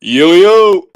Yo, yo.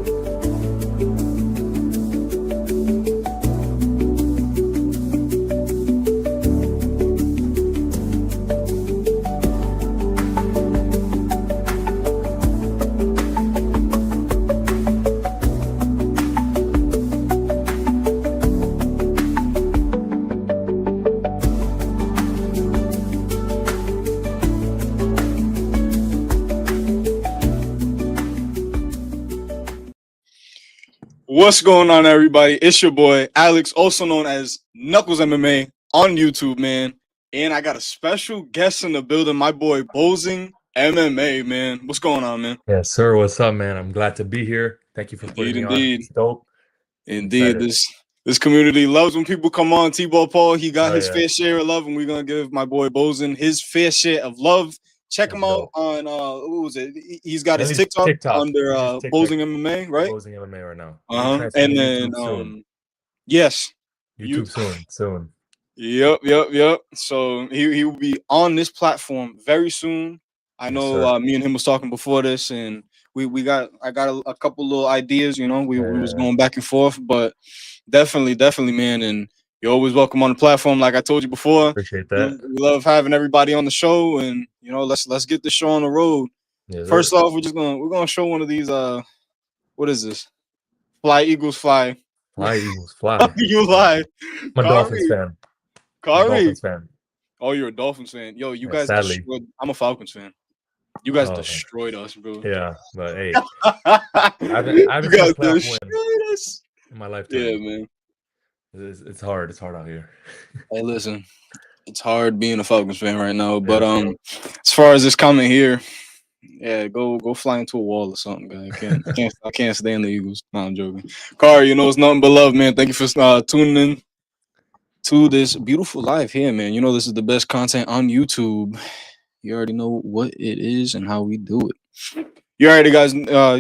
What's going on, everybody? It's your boy, Alex, also known as Knuckles MMA on YouTube, man. And I got a special guest in the building, my boy, BOZING MMA, man. What's going on, man? Yes, sir. What's up, man? I'm glad to be here. Thank you for putting me on. Indeed. It's dope. I'm Indeed. excited. This community loves when people come on. T-Ball Paul, he got Oh, his yeah. fair share of love, and we're going to give my boy BOZING his fair share of love. Check Let's him out go. on, what was it? He's got his Mainly TikTok TikTok. under It's just TikTok. BOZING MMA, right? BOZING MMA right now. We'll be Uh-huh. transferring And to then, YouTube soon. yes. YouTube soon. Yep. So he will be on this platform very soon. I Yes, know sir. me and him was talking before this, and I got a couple little ideas. You know, we was Yeah. going back and forth, but definitely, man. And you're always welcome on the platform. Like I told you before, Appreciate we that. love having everybody on the show, and you know, let's get the show on the road. Yes, First sir. off, we're gonna show one of these. What is this? Fly Eagles Fly. Fly, Eagles, fly. You lie, I'm a Dolphins Kari. fan. I'm a Kari. Dolphins fan. Oh, you're a Dolphins fan. Yo, you Yeah, guys sadly. destroyed. I'm a Falcons fan. You guys Oh, destroyed us, bro. yeah. But hey, I haven't You seen a guys playoff win destroyed us. in my lifetime. Yeah, man. It's hard. It's hard out here. Hey, listen, it's hard being a Falcons fan right now. But Yes. as far as this comment here, yeah, go fly into a wall or something, guy. I can't stand the Eagles. No, I'm joking. Car, you know it's nothing but love, man. Thank you for tuning in to this beautiful live here, man. You know this is the best content on YouTube. You already know what it is and how we do it. You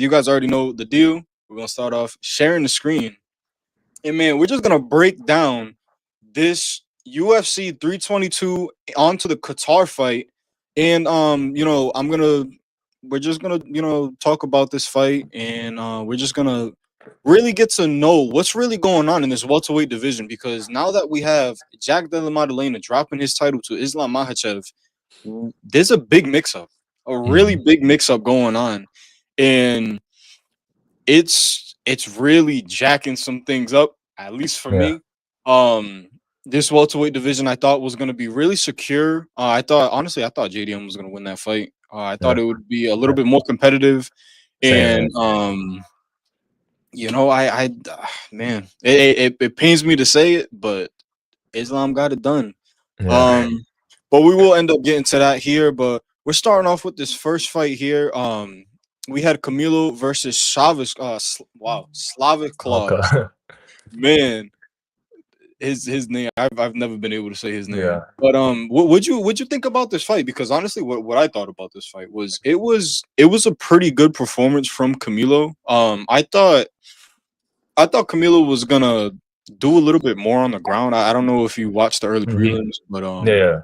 guys already know the deal. We're gonna start off sharing the screen, and man, we're just gonna break down this UFC 322 onto the Qatar fight, and we're just gonna talk about this fight, and we're just gonna really get to know what's really going on in this welterweight division, because now that we have Jack Della Maddalena dropping his title to Islam Makhachev, there's a big mix-up, a really big mix-up going on, and it's really jacking some things up, at least for Yeah. me. This welterweight division I thought was going to be really secure. I thought JDM was going to win that fight. I thought Yeah. it would be a little bit more competitive, Same. and man, it pains me to say it, but Islam got it done. Yeah. But we will end up getting to that here. But we're starting off with this first fight here. We had Camilo versus Chavez. Slavic Claus. Okay. Man, his name. I've never been able to say his name. Yeah. But would you think about this fight? Because honestly, what I thought about this fight was it was a pretty good performance from Camilo. I thought Camilo was gonna do a little bit more on the ground. I don't know if you watched the early prelims, but Yeah.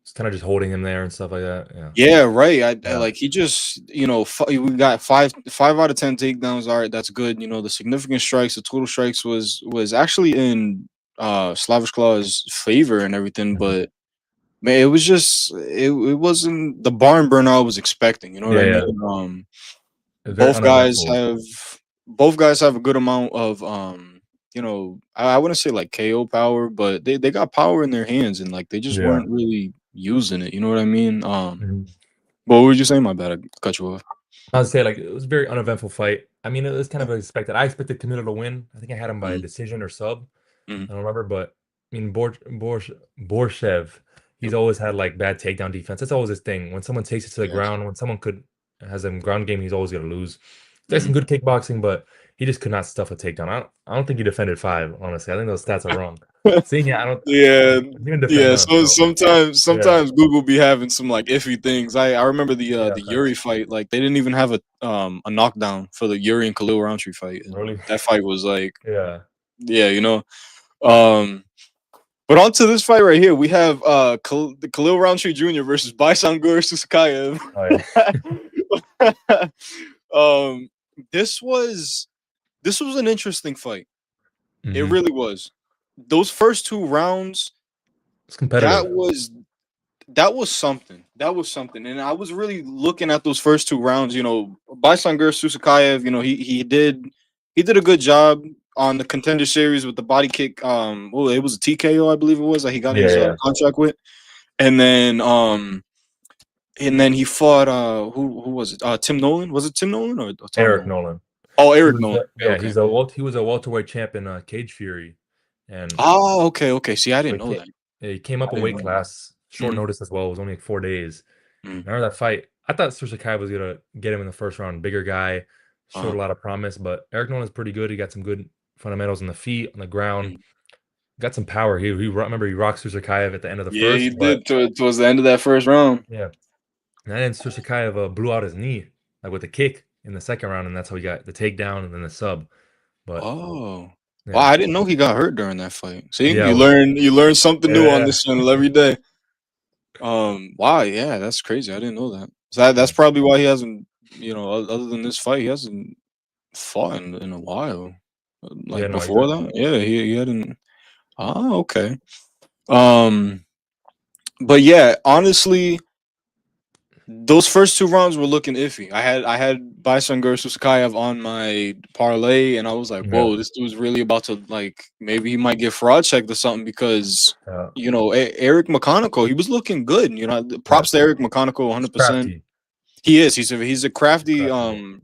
It's kind of just holding him there and stuff like that. Yeah. yeah, right. I Yeah. like he just we got five out of 10 takedowns. All right, that's good. You know, the significant strikes, the total strikes was actually in Slavish Claw's favor and everything, but man, it was just it wasn't the barn burner I was expecting. You know what I Yeah. mean? It's very Both guys have a good amount of I wouldn't say like KO power, but they got power in their hands, and like they just Yeah. weren't really using it. You know what I mean? Mhm. What would you say? My bad, I cut you off. I would say like it was a very uneventful fight. I mean, it was kind of expected. I expected Camilo to win. I think I had him by Mhm, decision or sub. mhm. I don't remember, but I mean, Borshev, he's Yep. always had like bad takedown defense. That's always his thing. When someone takes it to the Yes. ground, when someone has a ground game, he's always gonna lose. He's got some Mhm. good kickboxing, but he just could not stuff a takedown. I don't think he defended 5. Honestly, I think those stats are wrong. Seeing it, I don't. Yeah, He didn't defend yeah. none. So So yeah, sometimes Google be having some like iffy things. I remember yeah, the facts. Yuri fight. Like they didn't even have a knockdown for the Yuri and Khalil Roundtree fight, and Really, that fight was like, yeah. yeah, you know. Um, but on to this fight right here, we have the Khalil Roundtree Jr. versus Baisan Susakayev. Oh yeah. Um, this was an interesting fight. It Mhm. really was. Those first 2 rounds, It's competitive. that was something. That was something. And I was really looking at those first 2 rounds. Baisangur Susakayev, he did a good job on the contender series with the body kick. Well, it was a TKO, I believe it was that he got his Yeah. contract with, and then he fought who was it? Tim Nolan? Was it Tim Nolan or Tom Eric Nolan? Nolan. Oh, He Eric was Nolan. yeah, Okay. he was a welterweight champ in Cage Fury, and Oh, okay. See, I so didn't know that. he came up I a didn't weight know that. class, short Mhm, notice as well. It was only like 4 days. mhm. Remember that fight? I thought Sushikai was gonna get him in the first round. Bigger guy, showed Uh-huh. a lot of promise, but Eric Nolan's pretty good. He got some good fundamentals on the feet, on the ground. Mhm. Got some power. Remember he rocked Susakayev at the end of the Yeah, he first, but did towards the end of that first round. yeah. And then Susakayev blew out his knee like with a kick in the second round, and that's how he got the takedown and then the sub. But Oh. Wow, yeah, I didn't know he got hurt during that fight. See, yeah, you learn something new on yeah, this channel every day. Wow, yeah, that's crazy. I didn't know that. So that's yeah, probably why he hasn't, other than this fight, he hasn't fought in a while. yeah. Like No, before exactly. that, yeah, he hadn't. Oh, okay. Um, but yeah, honestly, those first 2 rounds were looking iffy. I had Baisangur Susakayev on my parlay, and I was like, Yeah, "Whoa, this dude's really about to like maybe he might get fraud checked or something." Because yeah, Eric McConaughey, he was looking good. yeah. Props to Eric McConaughey, He's 100%. crafty. He is. He's a He's crafty. crafty.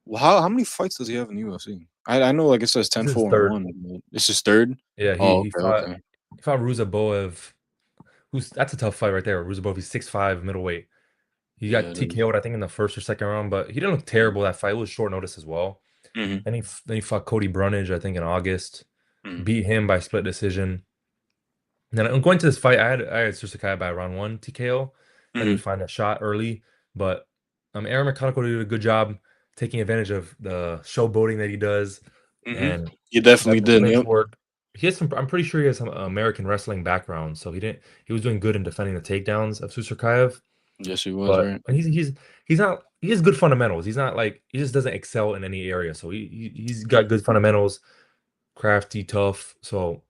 Well, how many fights does he have in the UFC? I know like it says This 10, is his 4, and third. 1. But it's his third. Yeah, Oh, he okay, okay. fought Ruzaboev. Who's That's a tough fight right there. Ruzaboev, he's 6'5", middleweight. He Yeah, got it is. TKO'd, I think, in the first or second round, but he didn't look terrible that fight. It was short notice as well. Mm-hmm. Then he fought Cody Brunage, I think, in August. Mm-hmm. Beat him by split decision. And then I'm going to this fight. I had Susakai by round 1 TKO. Then he Mm-hmm. would find a shot early, but Aaron McConnell did a good job taking advantage of the showboating that he does, Mm-hmm. and You definitely got the did. clinch Yep. work. He has some. I'm pretty sure he has some American wrestling background, so he was doing good in defending the takedowns of Susakayev. Yes, he was But right. he's not. He has good fundamentals. He's not like he just doesn't excel in any area. So he's got good fundamentals, crafty, tough. So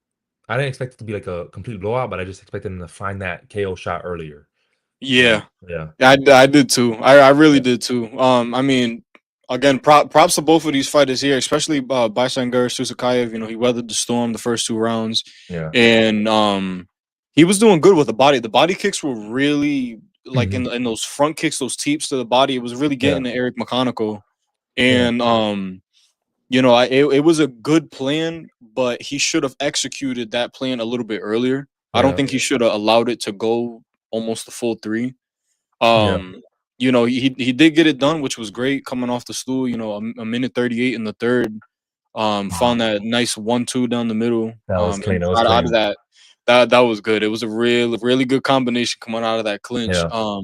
I didn't expect it to be like a complete blowout, but I just expected him to find that KO shot earlier. Yeah, And yeah, I did too. I really yeah, did too. I mean, again, props to both of these fighters here, especially Baisangur Susakayev. He weathered the storm the first 2 rounds, yeah. and he was doing good with the body. The body kicks were really like Mhm. in those front kicks, those teeps to the body. It was really Yeah, getting to Eric McConaughey, yeah, and it was a good plan, but he should have executed that plan a little bit earlier. I don't yeah, think he should have allowed it to go almost the full 3. yeah. He did get it done, which was great coming off the stool. A minute 38 in the third. Found that nice 1-2 down the middle. That was And clean. That was out of clean. that was good. It was a really good combination coming out of that clinch. Yeah,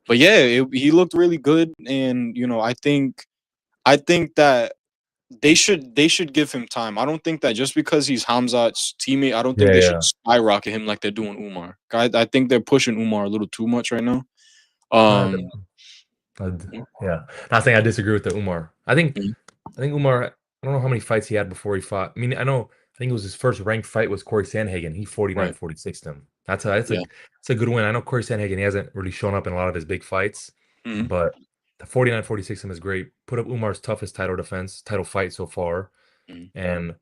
But yeah, he looked really good, and I think that they should give him time. I don't think that just because he's Hamzat's teammate, I don't think yeah, they should yeah. skyrocket him like they're doing Umar. I think they're pushing Umar a little too much right now. Uh, Um, yeah. Not saying I disagree with the Umar. mhm, I think Umar. I don't know how many fights he had before he fought. I mean, I know. I think it was his first ranked fight was Corey Sandhagen. He right. 49-46 him. That's Yeah. a good win. I know Corey Sandhagen. He hasn't really shown up in a lot of his big fights, Mhm, but the 49-46 him is great. Put up Umar's toughest title fight so far, mhm, and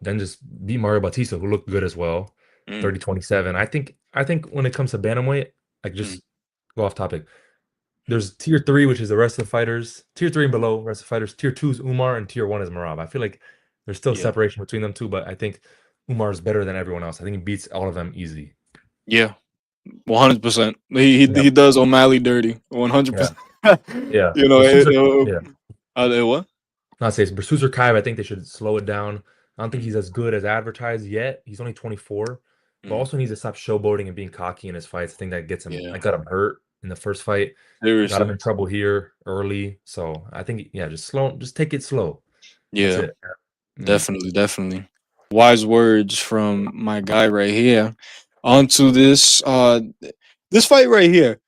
then just beat Mario Bautista, who looked good as well. mhm, 30-27. I think when it comes to bantamweight, like mhm. just go off topic. There's tier 3, which is the rest of the fighters. Tier 3 and below, rest of the fighters. Tier 2 is Umar, and tier 1 is Marab. I feel like there's still Yeah. separation between them two, but I think Umar is better than everyone else. I think he beats all of them easy. Yeah. 100%. He Yeah, he does O'Malley dirty. yeah, 100%. yeah. You know, But it, Susar, it, yeah, what? not say Susar Kai. I think they should slow it down. I don't think Mhm, he's as good as advertised yet. He's only 24, but mhm. also needs to stop showboating and being cocky in his fights. I think that gets him. I Yeah. got him hurt in the first fight. Got him Seriously. in trouble here early. So I think just take it slow. That's Yeah. it. Yeah. Definitely. Wise words from my guy right here. On to this fight right here.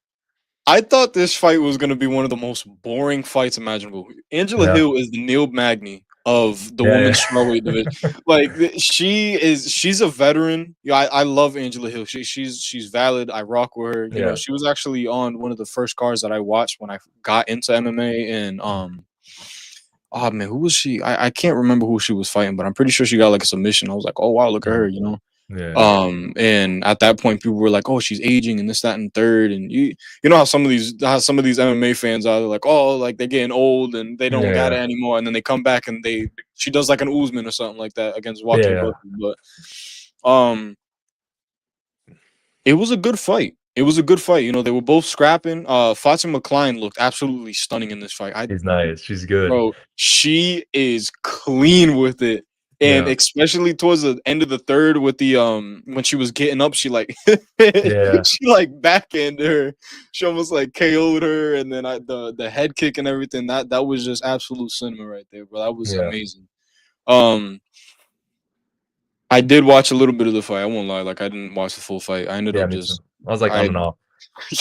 I thought this fight was going to be one of the most boring fights imaginable. Angela Yeah. Hill is the Neil Magny of the Yeah, women's strawweight division. Like she's a veteran. Yeah, I love Angela Hill. She's valid. I rock with her. You know, yeah. she was actually on one of the first cards that I watched when I got into MMA. And oh man, who was she? I can't remember who she was fighting, but I'm pretty sure she got like a submission. I was like, oh wow, look at her. You know. Yeah. And at that point, people were like, "Oh, she's aging," and this, that, and third. And you know how some of these MMA fans are. They're like, "Oh, like they're getting old and they don't got it Yeah. anymore." And then they come back and she does like an Usman or something like that against Joaquin Yeah. Buckley. But it was a good fight. It was a good fight. You know, they were both scrapping. Fatima Klein looked absolutely stunning in this fight. She's nice. She's good. Bro, she is clean with it. And Yeah. especially towards the end of the third with the when she was getting up, she like Yeah. she like backhanded her. She almost like KO'd her, and then the head kick and everything. That was just absolute cinema right there, bro. That was Yeah. amazing. I did watch a little bit of the fight. I won't lie, like I didn't watch the full fight. I ended Yeah, up me too. just I was like on I and off.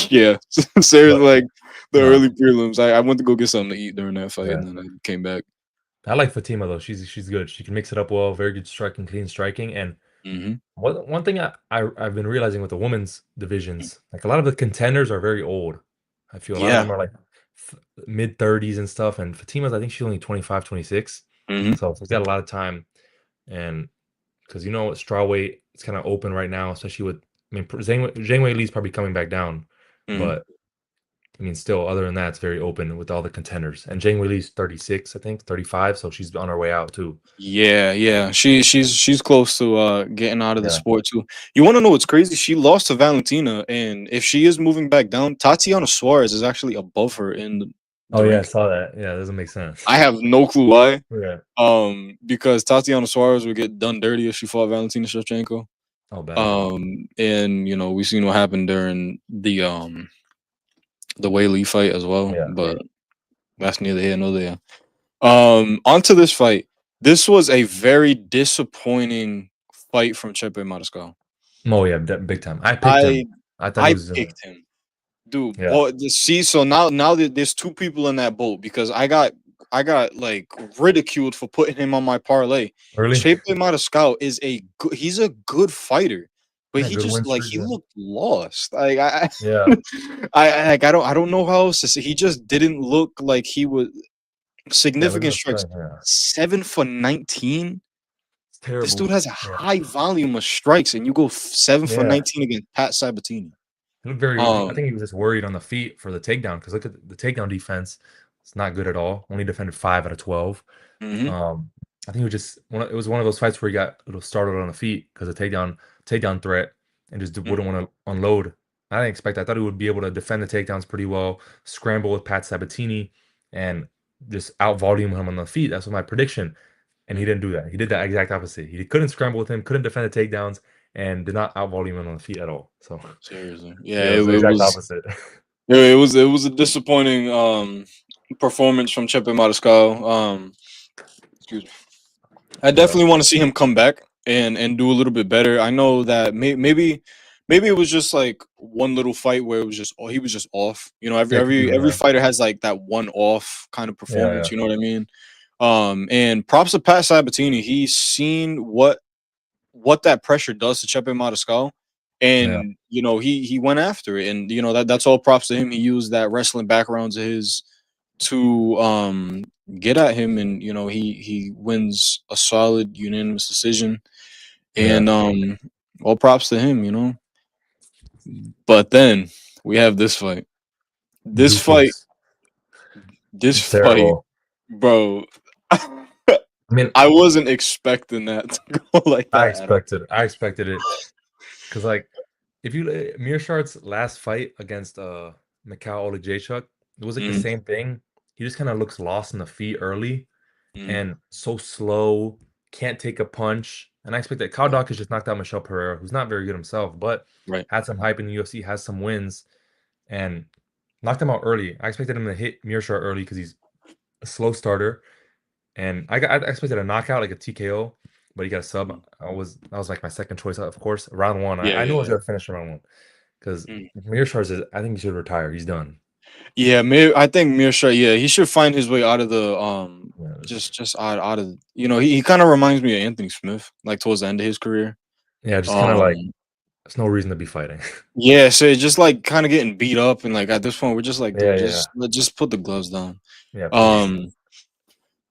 yeah, seriously, But like the no. early prelims. I went to go get something to eat during that fight, Yeah. and then I came back. I like Fatima though. She's good. She can mix it up well. Very good striking, clean striking. And Hmm. one thing I've been realizing with the women's divisions, like a lot of the contenders are very old. I feel a lot of Yeah. them are like mid 30s and stuff. And Fatima's, I think she's only 25, 26. Hmm. So she's got a lot of time. And because you know, strawweight, it's kind of open right now, especially with, I mean, Zhang Wei Li's probably coming back down. Hmm. But I mean, still, other than that, it's very open with all the contenders. And Zhang Wei Li's 36, I think, 35. So she's on her way out too. Yeah, yeah. She's close to getting out of the Yeah. sport too. You want to know what's crazy? She lost to Valentina, and if she is moving back down, Tatiana Suarez is actually above her in Oh the yeah, I ranking. saw that. Yeah, that doesn't make sense. I have no clue why. Yeah. Because Tatiana Suarez would get done dirty if she fought Valentina Shevchenko. Oh, bad. And you know, we seen what happened during the Wei Lee fight as well, Yeah. but that's neither here nor there. Onto this fight. This was a very disappointing fight from Chepe Mariscal. Oh yeah, big time. I picked I him. I thought he I was. picked him, dude. Yeah. Boy, see, so now that there's two people in that boat because I got like ridiculed for putting him on my parlay. Really? Chepe Mariscal is he's a good fighter, but Yeah, he good win just like streak. he Yeah. looked lost. Like Yeah. I don't know how else to say. He just didn't look like he was Yeah. Look at significant the strikes. strike. Yeah. 7 for 19. It's This terrible. dude has a Yeah. high volume of strikes, and you go 7 for Yeah. 19 against Pat Sabatini. He looked very. I Um, think he was just worried on the feet for the takedown because look at the takedown defense. It's not good at all. Only defended 5 out of 12. mhm, I think it was just it was one of those fights where he got a little startled on the feet because of takedown threat and just mhm, wouldn't want to unload. I didn't expect that. I thought he would be able to defend the takedowns pretty well, scramble with Pat Sabatini, and just out volume him on the feet. That's what my prediction. And he didn't do that. He did that exact opposite. He couldn't scramble with him, couldn't defend the takedowns, and did not out volume him on the feet at all. So seriously, yeah, yeah, it it, was the it exact was opposite. it was a disappointing performance from Chepe Mariscal. Excuse me. I Yeah. definitely want to see him come back and do a little bit better. I know that maybe it was just like one little fight where it was just he was just off. You know, Yeah, it could be, every yeah. fighter has like that one off kind of Yeah, performance. yeah. You know what I mean? And props to Pat Sabatini. He's seen what that pressure does to Chepe Mariscal, Yeah. and you know he went after it, and you know that's all props to him. He used that wrestling background of his to get at him, and you know he wins a solid unanimous decision, Yeah. and all props to him, you know. But then we have this fight. This fight, Doofus. this It's fight, terrible. bro. I mean, I wasn't expecting that to go like I that at all. expected it because like if you Mearshart's last fight against Mikhail Olajaychuk, it was like the Mm, same thing. He just kind of looks lost in the feet early mm, and so slow, can't take a punch. And I expect that Kyle yeah, Dawkins just knocked out Michelle Pereira, who's not very good himself, but right. had some hype in the UFC, has some wins, and knocked him out early. I expected him to hit Mearshart early because he's a slow starter. And I expected a knockout, like a TKO, but he got a sub. Mm, That was like my second choice, of course. Round one. yeah, I knew I was yeah, gonna finish round one. because Mearshart is. I think he should retire. He's done. Yeah, I think Mearshart. Yeah, he should find his way out of the Yeah, just out of he kind of reminds me of Anthony Smith, like towards the end of his career. just kind of like there's no reason to be fighting. Yeah, so it's just like kind of getting beat up, and like at this point, we're just like, dude, Yeah. let's just put the gloves down. Yeah, please.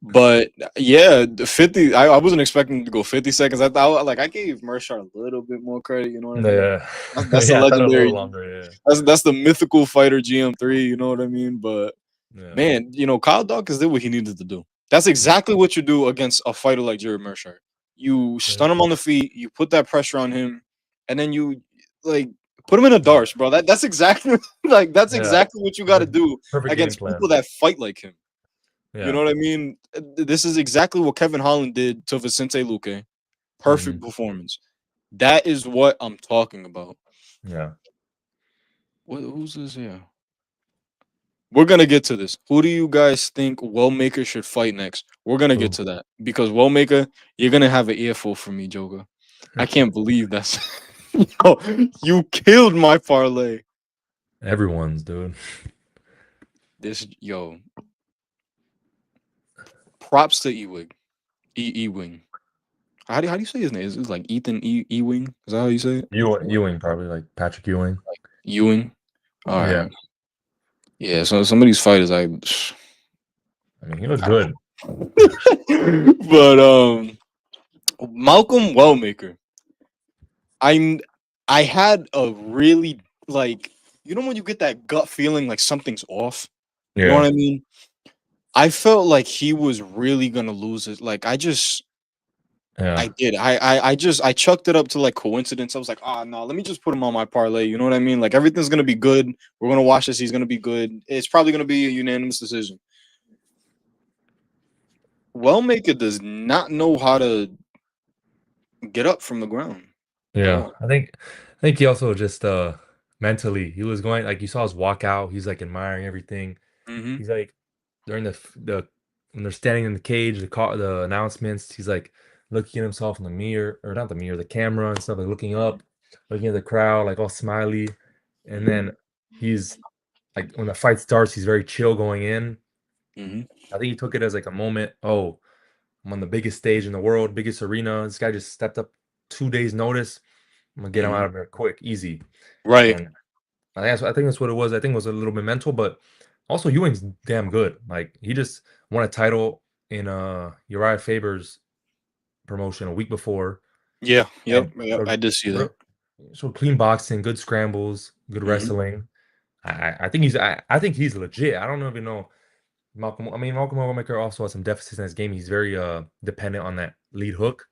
But yeah, the 50. I wasn't expecting to go 50 seconds. I thought like I gave Mearshart a little bit more credit. You know what I mean? Yeah. That's the I thought a legendary. little longer. Yeah. That's the mythical fighter GM3. You know what I mean? But man, Kyle Dawkins did what he needed to do. That's exactly what you do against a fighter like Jared Mearshart. You stun him on the feet. You put that pressure on him, and then you like put him in a darce, bro. That's exactly exactly what you got to do against people that fight like him. You know what I mean? This is exactly what Kevin Holland did to Vicente Luque. Perfect performance. That is what I'm talking about. Yeah. Who's this here? We're gonna get to this. Who do you guys think Wellmaker should fight next? We're gonna get to that because Wellmaker, you're gonna have an earful from me, Joker. I can't believe that's you killed my parlay. Everyone's, dude. Props to Ewing. Ewing. How do you say his name? Is it like Ethan Ewing? Is that how you say it? Ewing, probably like Patrick Ewing. Like Ewing. All right. Yeah. Yeah. So some of these fighters, I mean, he looks good. But Malcolm Wellmaker. I had a really when you get that gut feeling like something's off. Yeah. You know what I mean? I felt like he was really gonna lose it. Like I did. I chucked it up to like coincidence. I was like, no, let me just put him on my parlay. You know what I mean? Like everything's gonna be good. We're gonna watch this. He's gonna be good. It's probably gonna be a unanimous decision. Wellmaker does not know how to get up from the ground. Yeah, I think he also just mentally he was going like you saw his walkout. He's like admiring everything. He's like during the when they're standing in the cage, the announcements. He's like looking at himself in the mirror, or not the mirror, the camera and stuff. Like looking up, looking at the crowd, like all smiley. And then he's like when the fight starts, he's very chill going in. I think he took it as like a moment. Oh, I'm on the biggest stage in the world, biggest arena. This guy just stepped up 2 days notice. I'm gonna get him out of there quick, easy. Right. And I think that's what it was. I think it was a little bit mental, but also Ewing's damn good. Like he just won a title in Uriah Faber's promotion a week before. Yeah. Yep. I did see that. So clean boxing, good scrambles, good wrestling. I think he's legit. I don't even know. Malcolm Wellmaker also has some deficits in his game. He's very dependent on that lead hook,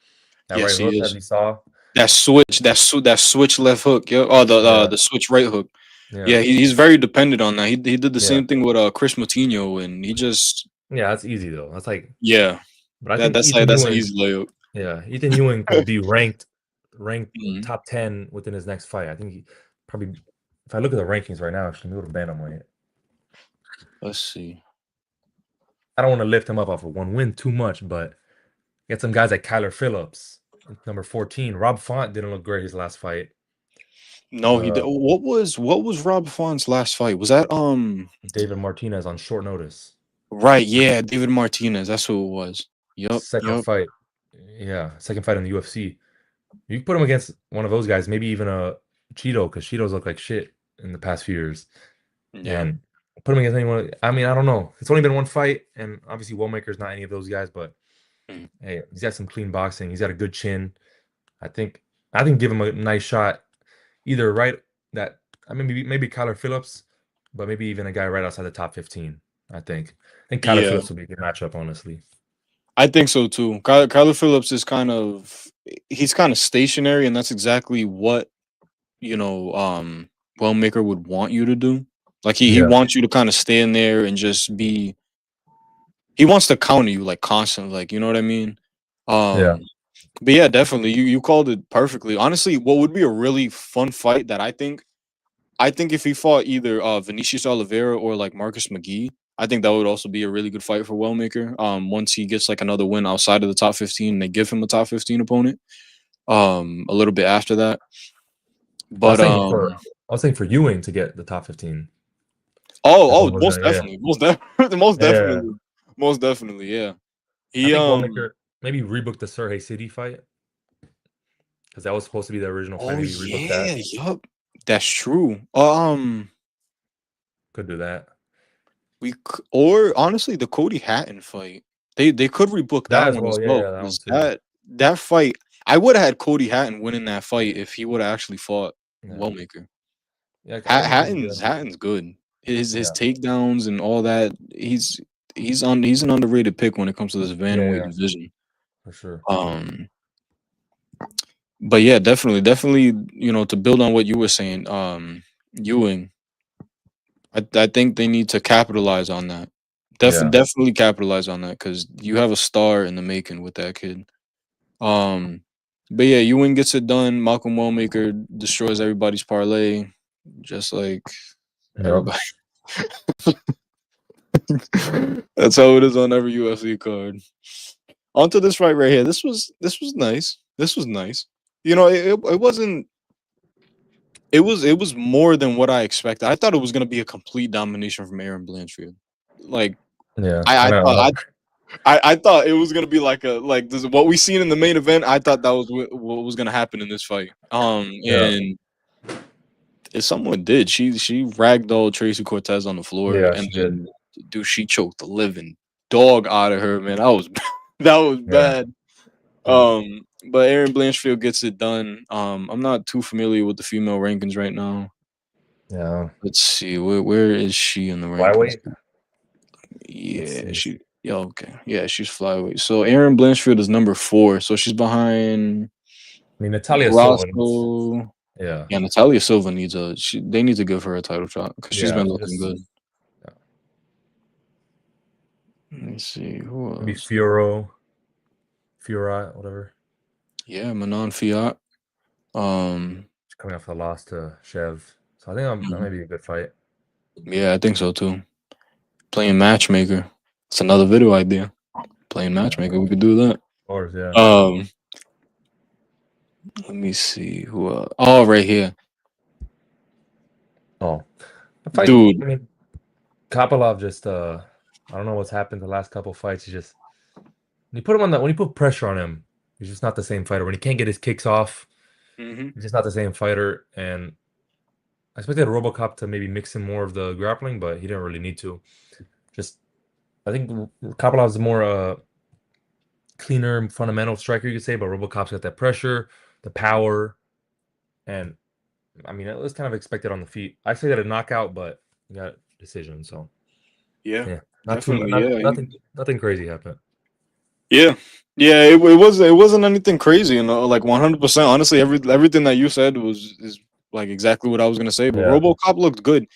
that right hook, as we saw. That switch left hook, the switch right hook. Yeah, he's very dependent on that. He did the same thing with Chris Moutinho, and he just that's easy though. That's like but I think that's an easy layup. Yeah, Ethan Ewing could be ranked top 10 within his next fight. I think he probably, if I look at the rankings right now, actually, go to bantamweight. Let's see. I don't want to lift him up off of one win too much, but get some guys like Kyler Phillips, number 14. Rob Font didn't look great his last fight. No, he did. What was Rob Font's last fight? Was that David Martinez on short notice? Right, yeah, David Martinez. That's who it was. Yep. Second fight. Yeah, second fight in the UFC. You put him against one of those guys, maybe even a Cheeto, because Cheetos look like shit in the past few years. Yeah. And put him against anyone. I mean, I don't know. It's only been one fight, and obviously Wellmaker's not any of those guys, but hey, he's got some clean boxing. He's got a good chin. I think give him a nice shot. Either maybe Kyler Phillips, but maybe even a guy right outside the top 15. I think Kyler Phillips will be a good matchup, honestly. I think so too. Kyler Phillips is kind of stationary, and that's exactly what Wellmaker would want you to do. Like he wants you to kind of stay in there and just be. He wants to counter you like constantly, like you know what I mean. But yeah, definitely, you called it perfectly. Honestly, what would be a really fun fight that I think if he fought either Vinicius Oliveira or like Marcus McGee, I think that would also be a really good fight for Wellmaker. Once he gets like another win outside of the top 15, they give him a top 15 opponent. A little bit after that, but was saying for Ewing to get the top 15. Oh, Everyone was most gonna- yeah. definitely, most definitely, most Yeah. definitely, most definitely, yeah. I He think Wellmaker maybe rebooked the Sergey City fight because that was supposed to be the original fight. oh Maybe rebooked yeah, that. yup, that's true. Could do that. Or honestly, the Cody Hatton fight, they could rebook That that as one well. as Yeah, well. yeah, that one 'Cause too. that fight, I would have had Cody Hatton winning that fight if he would have actually fought Yeah. Wellmaker. Yeah, I think he's Hatton's good. His Yeah. takedowns and all that. He's an underrated pick when it comes to this bantamweight yeah, division. for sure. But yeah, definitely, to build on what you were saying, Ewing, I think they need to capitalize on that. Yeah. Definitely capitalize on that because you have a star in the making with that kid. But yeah, Ewing gets it done. Malcolm Wellmaker destroys everybody's parlay, just like Yep. everybody. That's how it is on every UFC card. Onto this fight right here. This was nice. This was nice. It wasn't. It was more than what I expected. I thought it was gonna be a complete domination from Aaron Blanchfield. Like Yeah. I know. I thought it was gonna be like this what we seen in the main event. I thought that was what was gonna happen in this fight. Yeah. And it somewhat did. She ragdolled Tracy Cortez on the floor, Yeah, and she did. then dude, she choked the living dog out of her. Man, that was that was bad. But Aaron Blanchfield gets it done. I'm not too familiar with the female rankings right now. Yeah. Let's see, where is she in the rankings? Flyweight. Yeah, okay. Yeah, she's flyweight. So Aaron Blanchfield is number 4. So she's behind I mean, Natalia Silva. Roscoe. Yeah. Yeah, Natalia Silva they need to give her a title shot because she's been looking good. Yeah. Let me see who else. Maybe Fiorot, whatever. Yeah, Manon Fiat. She's coming off the loss to Chev, so I think that might be a good fight. Yeah, I think so too. Playing matchmaker. It's another video idea. Playing matchmaker, we could do that. Of course, yeah. Let me see who. Oh, right here. Oh, the fight, dude. I mean, Kopylov just I don't know what's happened the last couple fights. He just when you put pressure on him, he's just not the same fighter. When he can't get his kicks off, he's just not the same fighter. And I expected RoboCop to maybe mix in more of the grappling, but he didn't really need to. I think Kopylov's more cleaner, fundamental striker, you could say, but RoboCop's got that pressure, the power, and I mean, it was kind of expected on the feet. I expected a knockout, but he got a decision. So yeah, nothing crazy happened. Yeah, it wasn't anything crazy, like 100%. Honestly, everything that you said is like exactly what I was gonna say. But RoboCop looked good.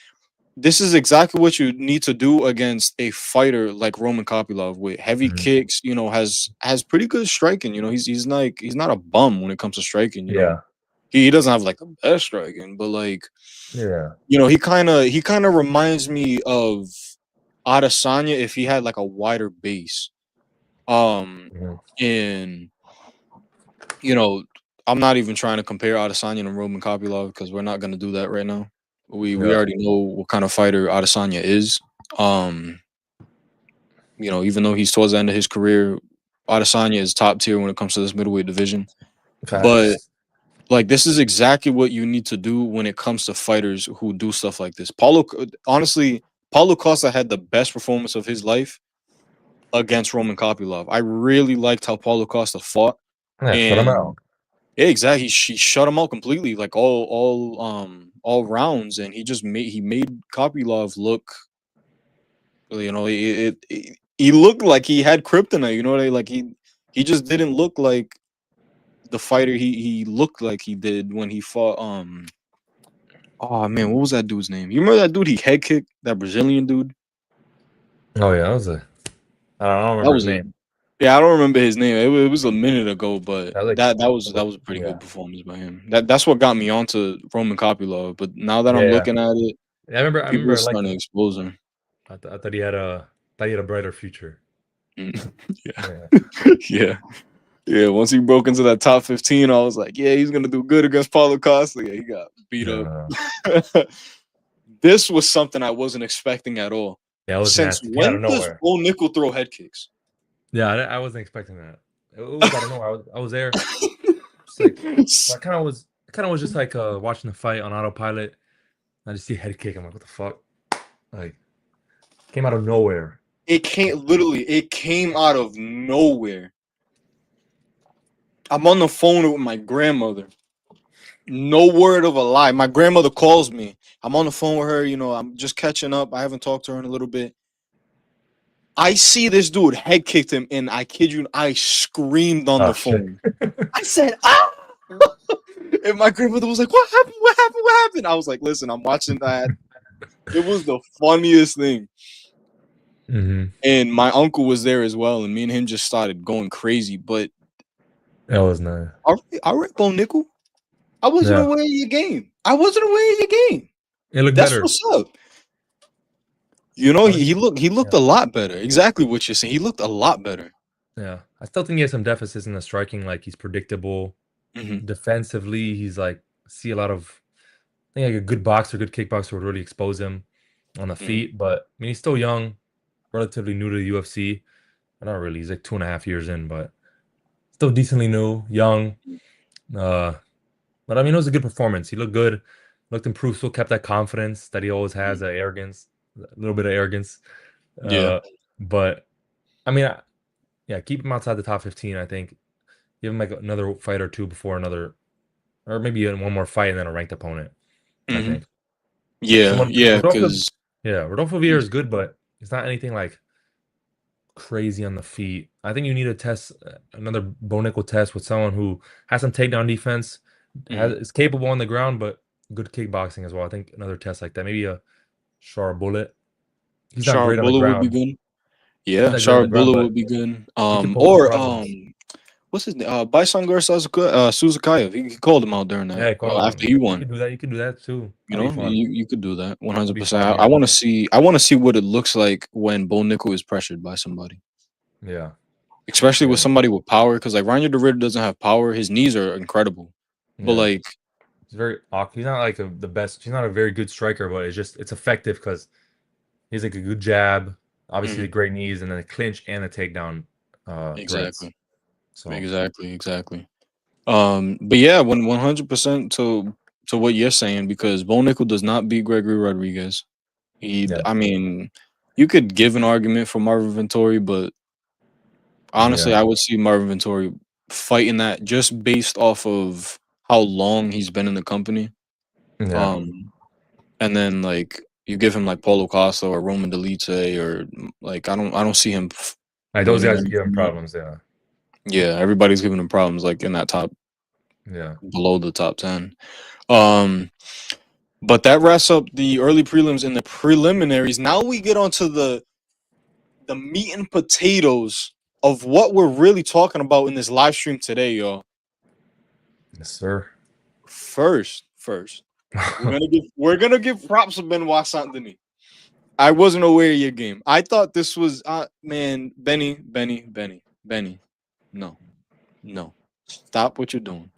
This is exactly what you need to do against a fighter like Roman Kopylov with heavy kicks. Has pretty good striking. He's not a bum when it comes to striking. He doesn't have like the best striking, but like he kind of reminds me of Adesanya if he had like a wider base. And I'm not even trying to compare Adesanya and Roman Kopylov because we're not gonna do that right now. We already know what kind of fighter Adesanya is. Even though he's towards the end of his career, Adesanya is top tier when it comes to this middleweight division. But like this is exactly what you need to do when it comes to fighters who do stuff like this. Paulo Costa had the best performance of his life against Roman Kopylov. I really liked how Paulo Costa fought. Yeah, shut him out. Yeah, exactly. She shut him out completely, like all rounds, and he made Kopylov look. He looked like he had kryptonite. Like he just didn't look like the fighter he looked like he did when he fought. Oh man, what was that dude's name? You remember that dude he head kicked, that Brazilian dude? Oh yeah, I don't remember his name. Yeah, I don't remember his name. It was a minute ago, but that was a pretty good yeah. performance by him. That's what got me onto Roman Kopylov. But now that I'm looking at it, I remember people are starting to expose him. I thought he had a brighter future. Yeah. Yeah, once he broke into that top 15, I was like, yeah, he's gonna do good against Paulo Costa. Yeah, he got beat Yeah, up. This was something I wasn't expecting at all. yeah, it was Since nasty. Came out of when does nowhere. Bo Nickel throw head kicks? Yeah, I wasn't expecting that. It was out of nowhere. I was there, just like I kind of was just like watching the fight on autopilot. I just see a head kick. I'm like, what the fuck? Like, came out of nowhere. It came out of nowhere. I'm on the phone with my grandmother. No word of a lie. My grandmother calls me. I'm on the phone with her. I'm just catching up. I haven't talked to her in a little bit. I see this dude head kicked him, and I kid you, I screamed on Oh the shit. phone. I said, ah! And my grandmother was like, what happened? What happened? What happened? I was like, listen, I'm watching that. It was the funniest thing. Mm-hmm. And my uncle was there as well, and me and him just started going crazy. But That was nice. all right, Bo Nickel. I wasn't Yeah, aware of your game. I wasn't aware of your game. it looked That's better. what's up. You know, I he mean, looked yeah, a lot better. Exactly what you're saying. He looked a lot better. yeah. I still think he has some deficits in the striking. Like he's predictable. Hmm. Defensively, he's like see a lot of. I think like a good boxer, good kickboxer would really expose him on the Hmm. feet. But I mean, he's still young, relatively new to the UFC. Not really. He's like 2.5 years in, but still decently new, young. Uh, but I mean, it was a good performance. He looked good, looked improved. Still kept that confidence that he always has, that arrogance, a little bit of arrogance. Yeah. Uh, but I mean, yeah, keep him outside the top 15. I think give him like another fight or two before another, or maybe one more fight and then a ranked opponent. I Hmm. think Yeah. someone Yeah. Rodolfo, Because yeah, Rodolfo Vieira is good, but it's not anything like crazy on the feet. I think you need to test another Bonical test with someone who has some takedown defense, is capable on the ground, but good kickboxing as well. I think another test like that, maybe a Shar Bullet. He's not great on the Bullet would be ground. good. He's Yeah, not great on the ground, Bullet but would be good. he could pose some Or problems. what's his name? Bison Suzakayev. He called him out during that Yeah, call him after out. he You won. could do that. You could do that too. You That'd be know, fun. you could do that That'd be 100%. fun. I Yeah, want to see. I want to see what it looks like when Bo Nickel is pressured by somebody, yeah, especially with yeah, somebody with power. Because like Ryan DeRitter doesn't have power. His knees are incredible, but yeah. like, He's very awkward. He's not like the best. He's not a very good striker, but it's effective because he's like a good jab. Obviously, the mhm, great knees and then the clinch and the takedown threats. exactly, So exactly. But yeah, 100% to what you're saying because Bo Nickel does not beat Gregory Rodriguez. yeah, I mean, you could give an argument for Marvin Vettori, but honestly, yeah, I would see Marvin Vettori fighting that just based off of how long he's been in the company. yeah. Um, and then like you give him like Paulo Costa or Roman Dolidze or like I don't see him Like those winning guys give him anything. problems. Yeah, Yeah, everybody's giving him problems like in that top yeah, below the top 10. Um, but that wraps up the early prelims and the preliminaries. Now we get onto the meat and potatoes of what we're really talking about in this live stream today, y'all. yes, sir. First, we're gonna give props to Benoit Saint Denis. I wasn't aware of your game. I thought this was man, Benny. No, no. Stop what you're doing.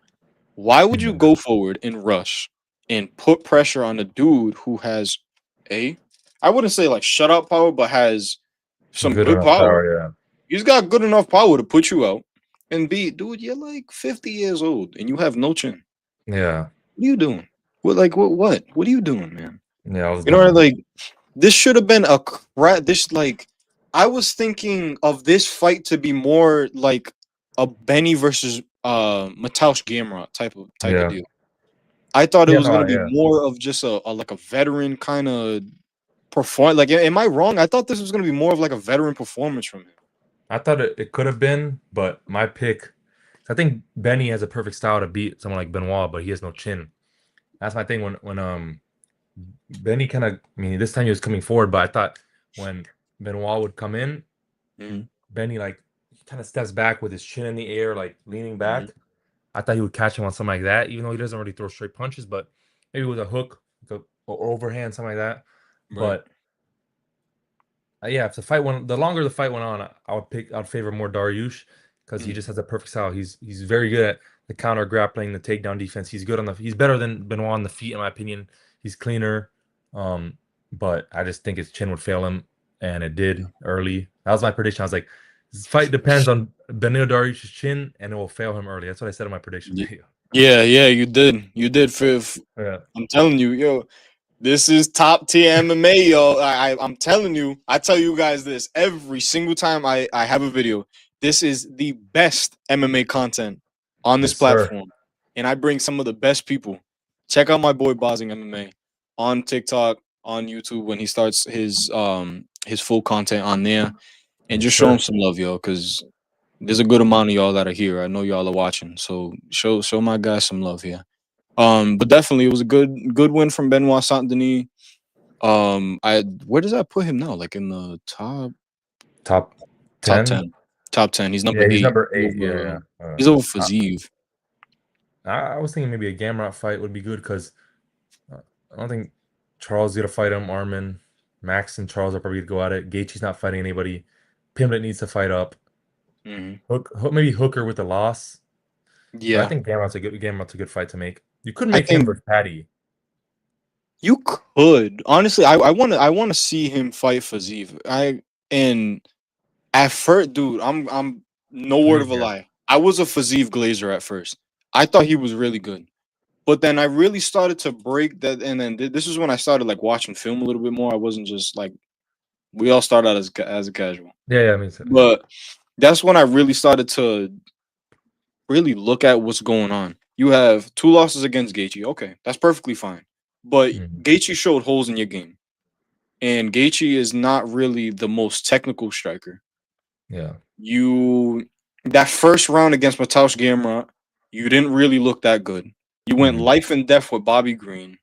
Why would you Yeah. go forward and rush and put pressure on a dude who has a I wouldn't say like shutout power, but has some Good good enough power. power. He's got good enough power to put you out. And B, dude, you're like 50 years old and you have no chin. Yeah, yeah, What are you doing? What are you doing, man? yeah. I was You know, dumb. like this should have been a this like I was thinking of this fight to be more like a Benny versus Mataush Gamrot type of Yeah, deal. I thought it yeah, was no, gonna be yeah. more of just a like a veteran kind of perform. Like, am I wrong? I thought this was gonna be more of like a veteran performance from him. I thought it could have been, but my pick. I think Benny has a perfect style to beat someone like Benoit, but he has no chin. That's my thing. When Benny kind of, I mean, this time he was coming forward, but I thought when Benoit would come in, Mhm, Benny like he kind of steps back with his chin in the air, like leaning mhm, back. I thought he would catch him on something like that, even though he doesn't really throw straight punches, but maybe with a hook, or overhand, something like that. right. But yeah, if the longer the fight went on, I'd favor more Dariush because he just has a perfect style. He's very good at the counter grappling, the takedown defense. He's good on the. He's better than Benoit on the feet, in my opinion. He's cleaner, but I just think his chin would fail him, and it did early. That was my prediction. I was like, this fight depends on Benil Dariush's chin, and it will fail him early. That's what I said in my prediction video. Yeah, you did. You did. Yeah. I'm telling you, yo, this is top tier MMA, yo. I'm telling you. I tell you guys this every single time I have a video. This is the best MMA content on this platform, and I bring some of the best people. Check out my boy BOZING MMA on TikTok, on YouTube when he starts his full content on there, and just show him some love, yo, because there's a good amount of y'all that are here. I know y'all are watching, so show my guys some love here. But definitely it was a good win from Benoit Saint Denis. Where does that put him now? Like in the top 10? Top 10. He's number 8. He's number 8. Yeah. He's over Fiziev. I was thinking maybe a Gamrot fight would be good because I don't think Charles is gonna fight him. Armin, Max, and Charles are probably gonna go at it. Gaethje's not fighting anybody. Pimlet needs to fight up. Maybe Hooker with the loss. Yeah, but I think Gamrot's a good fight to make. You could make him versus Patty. You could honestly. I want to see him fight Fiziev. And at first, dude, I'm no word of a lie. I was a Fiziev glazer at first. I thought he was really good, but then I really started to break that. And then this is when I started like watching film a little bit more. I wasn't just like we all started out as a casual. Yeah, I mean, but that's when I really started to really look at what's going on. You have 2 losses against Gaethje. Okay, that's perfectly fine. But Gaethje showed holes in your game. And Gaethje is not really the most technical striker. Yeah. That first round against Mateusz Gamrot, you didn't really look that good. You went life and death with Bobby Green.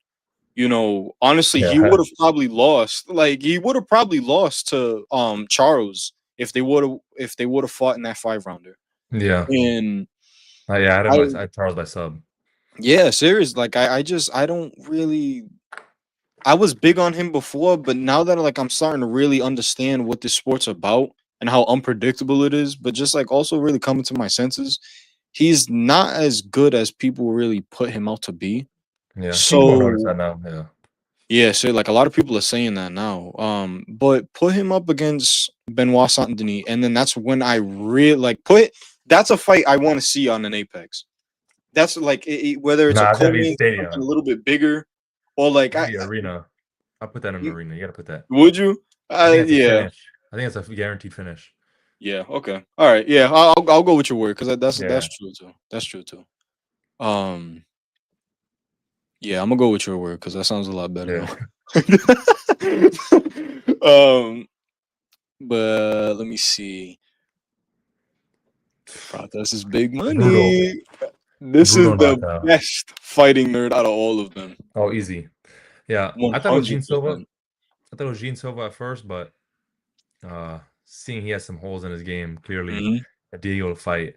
You know, honestly, he would have probably lost. Like he would have probably lost to Charles if they would have fought in that 5-rounder. Yeah. And I had Charles by sub. Yeah, serious. Like I don't really. I was big on him before, but now that like I'm starting to really understand what this sport's about and how unpredictable it is, but just like also really coming to my senses, he's not as good as people really put him out to be. Yeah, people notice that now. Yeah, so like a lot of people are saying that now. But put him up against Benoit Saint Denis, and then that's when I really like that's a fight I want to see on an Apex. That's like whether it's a little bit bigger or like arena. I'll put that in the arena. You gotta put that. Would you? Yeah. I think it's a guaranteed finish. Yeah. Okay. All right. Yeah. I'll go with your word because that's true too. That's true too. Yeah, I'm gonna go with your word because that sounds a lot better. Yeah. But let me see. This is big money. Brutal. This is the best fighting nerd out of all of them. Oh, easy. Yeah, 100%. I thought it was Gene Silva. I thought it was Gene Silva at first, but seeing he has some holes in his game, clearly, a Diego fight.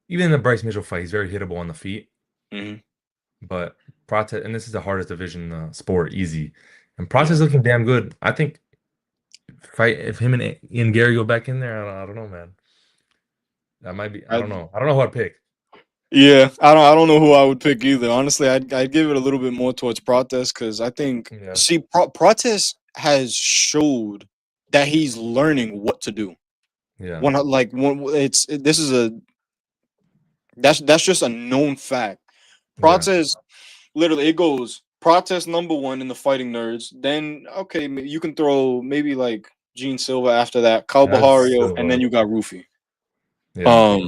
Even in the Bryce Mitchell fight, he's very hittable on the feet. But Prates, and this is the hardest division sport, easy. And Prates is looking damn good. I think if him and Ian Gary go back in there, I don't know, man. That might be. I don't know. I don't know who I'd pick. Yeah, I don't know who I would pick either. Honestly, I'd give it a little bit more towards Prates because I think Prates has showed that he's learning what to do. Yeah. That's just a known fact. Prates literally it goes Prates number 1 in the fighting nerds. Then okay, you can throw maybe like Gene Silva after that, Calvahario, and then you got Rufy. Yeah.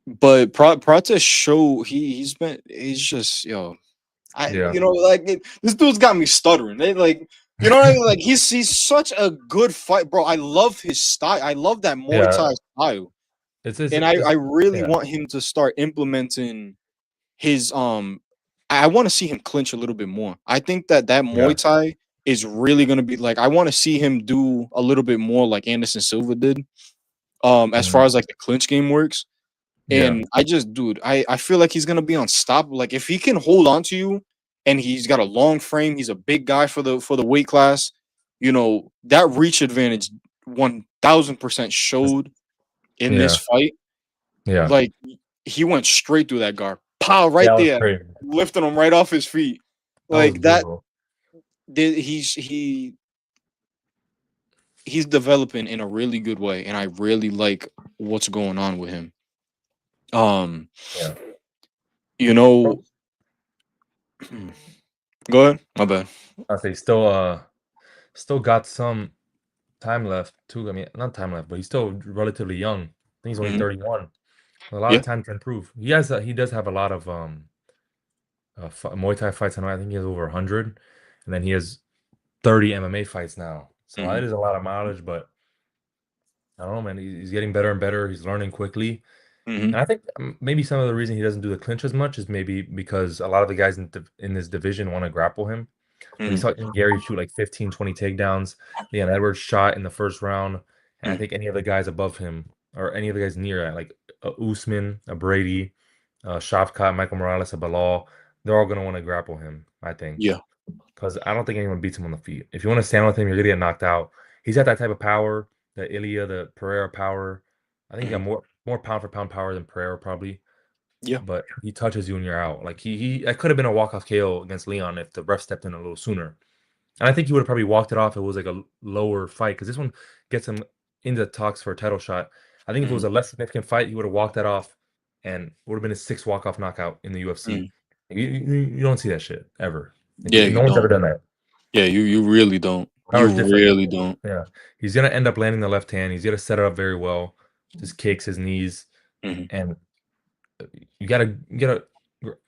But Prates show he's just you know like this dude's got me stuttering. Like you know what I mean? Like he's such a good fight, bro. I love his style. I love that Muay Thai style. I really want him to start implementing his I want to see him clinch a little bit more. I think that Muay Thai is really going to be like I want to see him do a little bit more like Anderson Silva did. As far as like the clinch game works. And I feel like he's gonna be unstoppable. Like if he can hold on to you and he's got a long frame, he's a big guy for the weight class, you know, that reach advantage 1000% showed in this fight. Yeah. Like, he went straight through that guard. Pow, right That was there. crazy. Lifting him right off his feet. That was Like, that brutal. he's developing in a really good way, and I really like what's going on with him. Yeah. You know, go ahead. My bad. I say still got some time left too. I mean, not time left, but he's still relatively young. I think he's only Mhm. 31. A lot Yeah. of time to improve. He does have a lot of Muay Thai fights. I think he has over 100, and then he has 30 MMA fights now. So that Mhm. is a lot of mileage, but I don't know, man. He's getting better and better. He's learning quickly. Mhm. And I think maybe some of the reason he doesn't do the clinch as much is maybe because a lot of the guys in this division want to grapple him. When you Mhm. saw Gary shoot like 15, 20 takedowns, Leon Edwards shot in the first round, and I Mhm. think any of the guys above him or any of the guys near that, like Usman, a Brady, Shavkat, Michael Morales, a Bilal, they're all going to want to grapple him, I think. Yeah. Because I don't think anyone beats him on the feet. If you want to stand with him, you're going to get knocked out. He's got that type of power, the Ilya, the Pereira power. I think he got Mhm. more pound for pound power than Pereira probably. Yeah. But he touches you and you're out. Like he that could have been a walk-off KO against Leon if the ref stepped in a little sooner. And I think he would have probably walked it off if it was like a lower fight because this one gets him into talks for a title shot. I think if it was Mhm. a less significant fight, he would have walked that off and would have been a 6 walk-off knockout in the UFC. Mhm. You don't see that shit ever. Like, Yeah, no you one's ever don't. done that. Yeah, you really don't. You Power's different. really don't. Yeah. He's gonna end up landing the left hand. He's gonna set it up very well. Just kicks his knees Mhm. and you gotta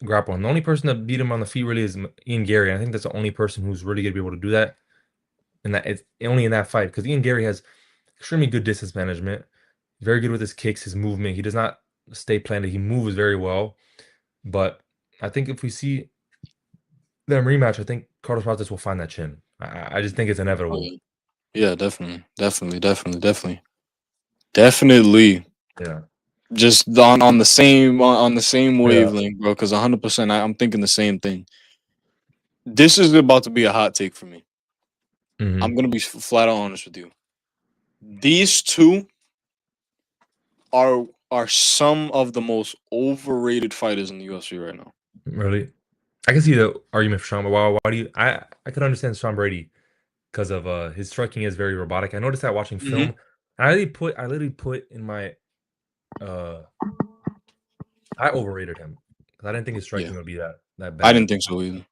grapple him. The only person that beat him on the feet really is Ian Gary. And I think that's the only person who's really gonna be able to do that. And that it's only in that fight because Ian Gary has extremely good distance management. Very good with his kicks, his movement. He does not stay planted. He moves very well. But I think if we see them rematch, I think Carlos Prates will find that chin. I just think it's Oh, inevitable. yeah. Yeah, definitely. Definitely. Definitely. Definitely. Definitely. Yeah. Just on the same on the same Yeah. wavelength, bro. Because 100%, I'm thinking the same thing. This is about to be a hot take for me. I'm Hmm. gonna be flat out honest with you. These two are some of the most overrated fighters in the UFC right now. Really. I can see the argument for Sean, but why do you I could understand Sean Brady because of his striking is very robotic. I noticed that watching Hmm. film. I literally put in my uh I overrated him because I didn't think his Yeah, striking would be that I didn't bad, think so either.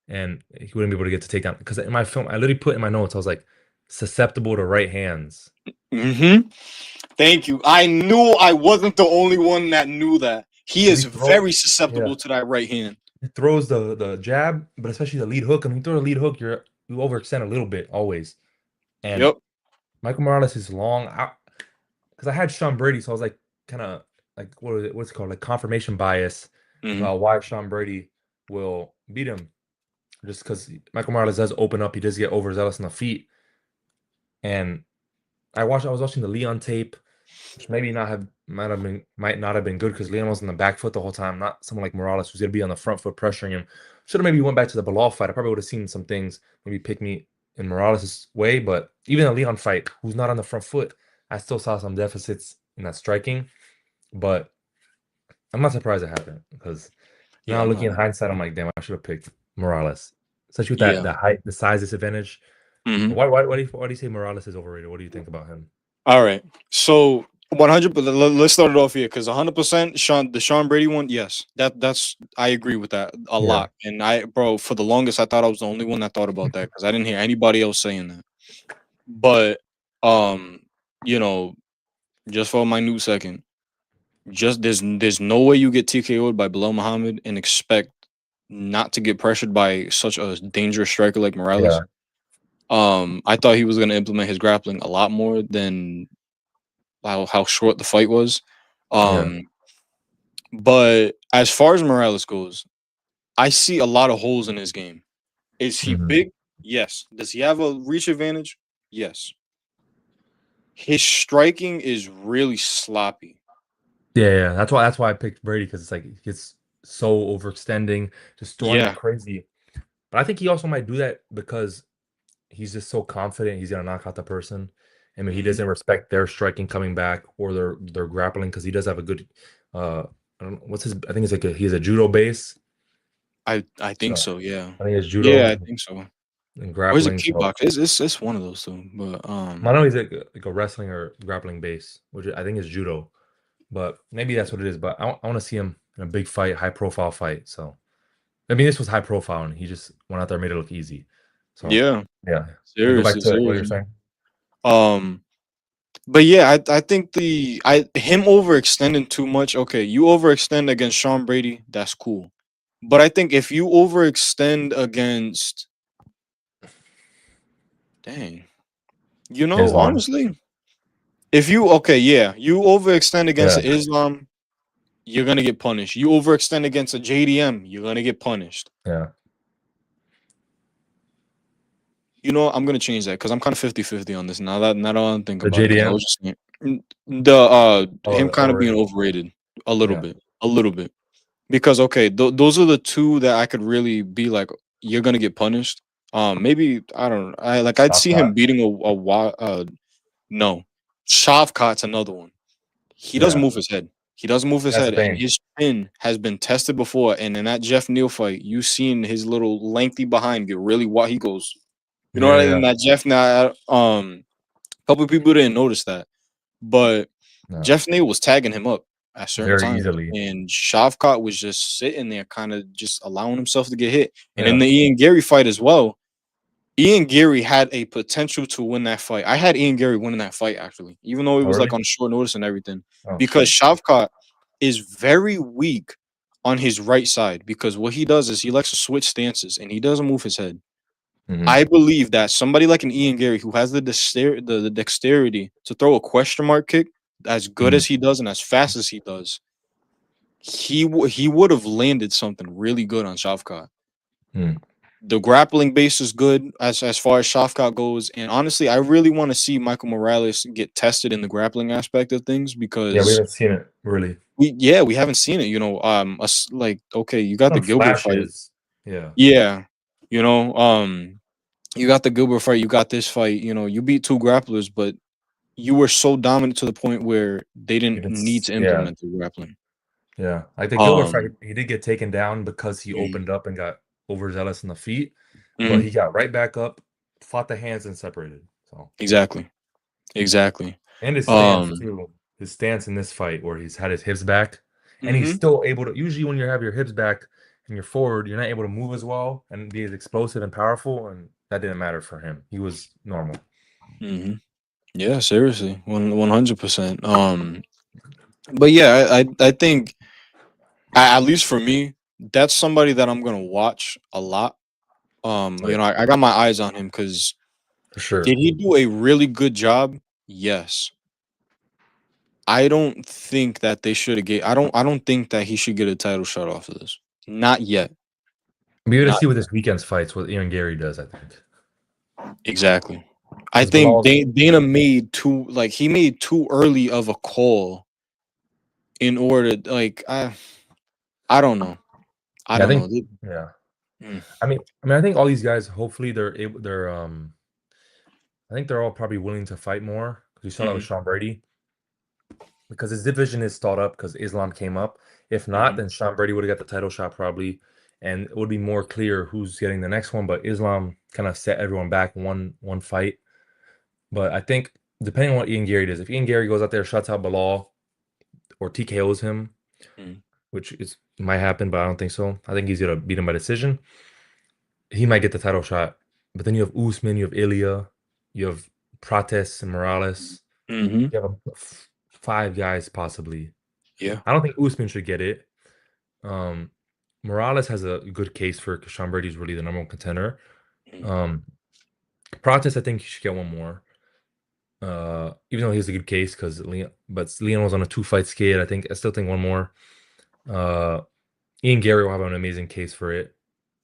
and he wouldn't be able to get to takedown. Because in my film, I literally put in my notes, I was like, susceptible to right hands. Hmm. Thank you. I knew I wasn't the only one that knew that. He 'Cause is very susceptible yeah, to that right hand. he throws the jab, but especially the lead hook. And when you throw a lead hook, you overextend a little bit always. And Yep. Michael Morales is long. Because I had Sean Brady, so I was like, kind of like what's it called, like confirmation bias Hmm. about why Sean Brady will beat him. Just because Michael Morales does open up, he does get overzealous on the feet. And I was watching the Leon tape, which might not have been good because Leon was on the back foot the whole time, not someone like Morales who's gonna be on the front foot pressuring him. Should have maybe went back to the Bilal fight. I probably would have seen some things maybe pick me in Morales' way, but even the Leon fight, who's not on the front foot, I still saw some deficits in that striking. But I'm not surprised it happened because Yeah, now I'm looking not. in hindsight, I'm like, damn, I should have picked Morales, especially with that Yeah. the height, the size disadvantage. Hmm. Why do you say Morales is overrated? What do you think about him? All right. So 100. But let's start it off here because 100% the Sean Brady one. Yes, that's I agree with that a Yeah. lot. And bro, for the longest, I thought I was the only one that thought about that because I didn't hear anybody else saying that. But um, you know, just for my new second, just there's no way you get TKO'd by Bilal Muhammad and expect not to get pressured by such a dangerous striker like Morales. Yeah. I thought he was going to implement his grappling a lot more than how short the fight was. Yeah. Um, but as far as Morales goes, I see a lot of holes in his game. Is he Hmm. big? Yes. Does he have a reach advantage? Yes. His striking is really sloppy. Yeah. That's why I picked Brady because it's like he gets so overextending, just throwing like Yeah. crazy. But I think he also might do that because he's just so confident he's gonna knock out the person. I mean, he doesn't respect their striking coming back or their grappling because he does have a good I don't know what's his. I think it's like he has a judo base. I think So so. Yeah. I think it's Yeah, I judo think so. and Or is it grappling. So kickbox? It's one of those two. But I know he's like a wrestling or grappling base, which I think is judo. But maybe that's what it is. But I want to see him in a big fight, high profile fight. So I mean, this was high profile, and he just went out there and made it look easy. So yeah, yeah, go back seriously, to what you're seriously. saying. But yeah, I think him overextending too much. Okay, you overextend against Sean Brady, that's cool. But I think if you overextend against, dang, Islam. honestly, if you okay, yeah, you overextend against Yeah, Islam, you're gonna get punished. You overextend against a JDM, you're gonna get punished. yeah. I'm gonna change that because I'm kind of 50-50 on this now that I think The about it. Because I was JDM. just saying the him Oh, kind of being overrated. overrated a little Yeah, bit, a little bit. Because okay, those are the two that I could really be like, you're gonna get punished. Maybe I don't. I'd see him Shavkat. beating no, Shavkat's another one. He doesn't Yeah, move his head. He doesn't move his that's the head, and thing. his chin has been tested before. And in that Jeff Neal fight, you seen his little lengthy behind get really wide. He goes, you know what I Yeah, mean? That Jeff now, couple people didn't notice that, but no, Jeff Neal was tagging him up at certain very times, easily. and Shavkat was just sitting there, kind of just allowing himself to get hit. And in Yeah. the Ian Gary fight as well, Ian Gary had a potential to win that fight. I had Ian Gary winning that fight actually, even though it Oh, was like really? on short notice and everything, Oh, because shit. Shavkat is very weak on his right side because what he does is he likes to switch stances and he doesn't move his head. Hmm. I believe that somebody like an Ian Gary who has the dexterity to throw a question mark kick as good Hmm. as he does and as fast as he does, he would have landed something really good on Shavkat. Hmm. The grappling base is good as far as Shavkat goes, and honestly, I really want to see Michael Morales get tested in the grappling aspect of things Yeah, we because haven't seen it really. we haven't seen it. Like okay, you got the Some Gilbert fight, flashes. Yeah. yeah, you know, you got the Gilbert fight, you got this fight. You beat two grapplers, but you were so dominant to the point where they didn't need to Yeah. implement the grappling. Yeah. Like the Gilbert fight, Um, he did get taken down because he mhm, opened up and got overzealous in the feet, but mhm, he got right back up, fought the hands and separated. So exactly, exactly. and his stance Um, too. His stance in this fight where he's had his hips back and he's mhm, still able to usually when you have your hips back and you're forward, you're not able to move as well and be as explosive and powerful, and that didn't matter for him. He was normal. mhm. Yeah, seriously, 100%. But yeah, I think at least for me, that's somebody that I'm gonna watch a lot. Oh, yeah, I got my eyes on him because for sure. did he do a really good job? Yes. I don't think that they should have get. I don't think that he should get a title shot off of this. Not yet. We got to Not see what this weekend's fights, what Aaron Gary does, I think. exactly. I Because think Bilal's, Dana made too like he made too early of a call in order like I don't know. I yeah, I don't know. think, yeah. Mm, I think all these guys, hopefully I think they're all probably willing to fight more. Because you saw that with mhm, Sean Brady. Because his division is stalled up because Islam came up. If not, mhm, then Sean Brady would have got the title shot probably, and it would be more clear who's getting the next one. But Islam kind of set everyone back one fight. But I think depending on what Ian Gary does, if Ian Gary goes out there, shuts out Bilal or TKOs him, mhm, which is might happen, but I don't think so. I think he's gonna beat him by decision. He might get the title shot. But then you have Usman, you have Ilya, you have Prates and Morales. mhm. You have five guys possibly. Yeah. I don't think Usman should get it. Um, Morales has a good case for because Sean Brady's really the number one contender. Mhm, Um, Prates, I think he should get one more. Even though he has a good case because Leon was on a 2-fight skid. I still think one more. Uh, Ian Gary will have an amazing case for it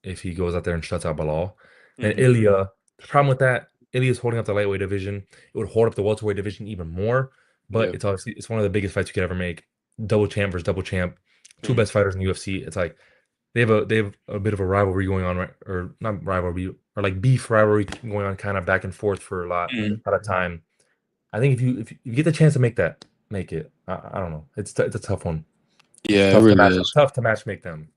if he goes out there and shuts out Bilal. And mhm, Ilya, the problem with that, Ilya's holding up the lightweight division. It would hold up the welterweight division even more. But yeah. it's one of the biggest fights you could ever make. Double champ versus double champ, two Mhm, best fighters in the UFC. It's like they have a bit of a rivalry going on, right? Or not rivalry, or like beef rivalry going on, kind of back and forth for a lot mhm, at a time. I think if you get the chance to make it. I don't know. It's a tough one. Yeah, it Tough to really match. is. Tough to match make them.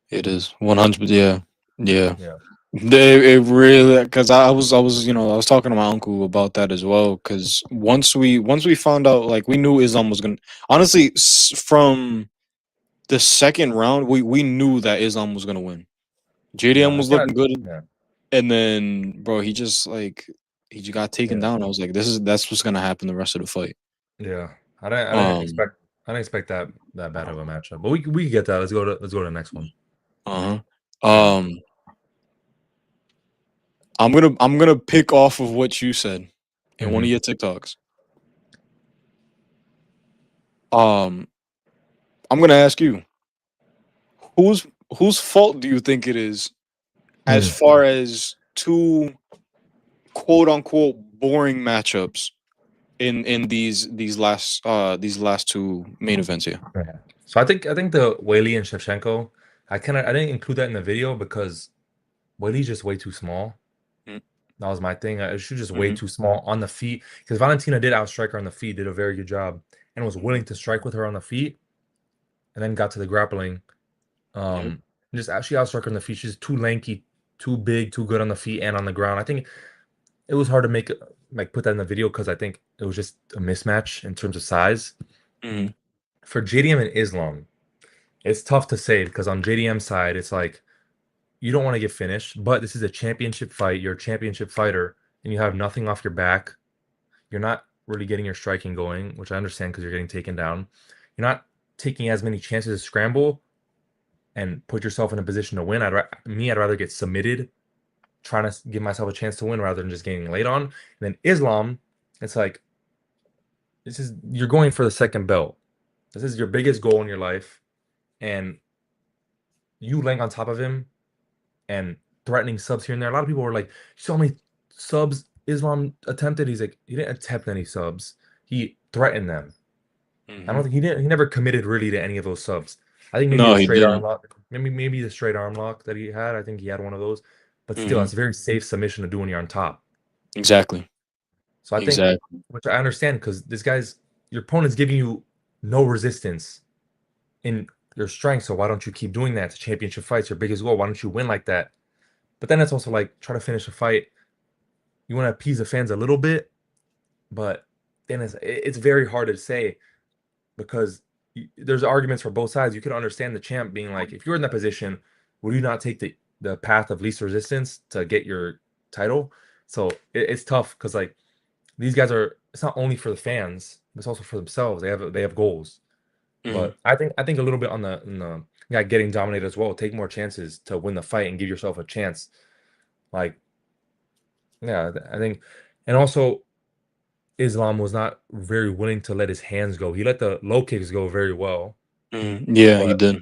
It is 100. Yeah, yeah. Yeah. It really, because I was I was talking to my uncle about that as well. Because once we found out, like, we knew Islam was gonna, honestly, from the second round, we knew that Islam was gonna win. Yeah. JDM I was cannot. looking good, Yeah. and then, bro, he just got taken Yeah. down. I was like, that's what's gonna happen the rest of the fight. Yeah. I didn't Um. expect. I didn't expect that bad of a matchup. But we can get that. Let's go to the next one. Uh huh. Yeah. I'm gonna pick off of what you said in one of Mhm. your TikToks. Um, I'm gonna ask you, whose whose fault do you think it is as Mm. far as two quote unquote boring matchups in these last two main events here? Yeah. So I think the Whaley and Shevchenko, I didn't include that in the video because Whaley's just way too small. Mm, That was my thing. She was just way mhm, too small on the feet because Valentina did outstrike her on the feet, did a very good job, and was mhm, willing to strike with her on the feet, and then got to the grappling. mhm, Just actually outstruck her on the feet. She's too lanky, too big, too good on the feet and on the ground. I think it was hard to make like put that in the video because I think it was just a mismatch in terms of size. mhm, For JDM and Islam, it's tough to say because on JDM side, it's like you don't want to get finished, but this is a championship fight. You're a championship fighter, and you have nothing off your back. You're not really getting your striking going, which I understand because you're getting taken down. You're not taking as many chances to scramble and put yourself in a position to win. I'd rather get submitted, trying to give myself a chance to win rather than just getting laid on. And then Islam, it's like you're going for the second belt. This is your biggest goal in your life, and you laying on top of him and threatening subs here and there. A lot of people were like, "So how many subs Islam attempted?" He's like, he didn't attempt any subs. He threatened them. I don't mhm. think he didn't. He never committed really to any of those subs. I think maybe No, the he straight arm didn't. lock, maybe the straight arm lock that he had. I think he had one of those, but still, Hmm. it's a very safe submission to do when you're on top. Exactly. So I think, Exactly. which I understand, because your opponent's giving you no resistance in your strength. So why don't you keep doing that to championship fights? Your biggest goal. Why don't you win like that? But then it's also like try to finish a fight. You want to appease the fans a little bit, but then it's very hard to say because there's arguments for both sides. You could understand the champ being like, if you're in that position, would you not take the path of least resistance to get your title? So it's tough because like these guys are. It's not only for the fans, it's also for themselves. They have goals. Hmm. But I think a little bit on the guy getting dominated as well. Take more chances to win the fight and give yourself a chance. Like yeah, I think, and also Islam was not very willing to let his hands go. He let the low kicks go very well, Yeah, he but did.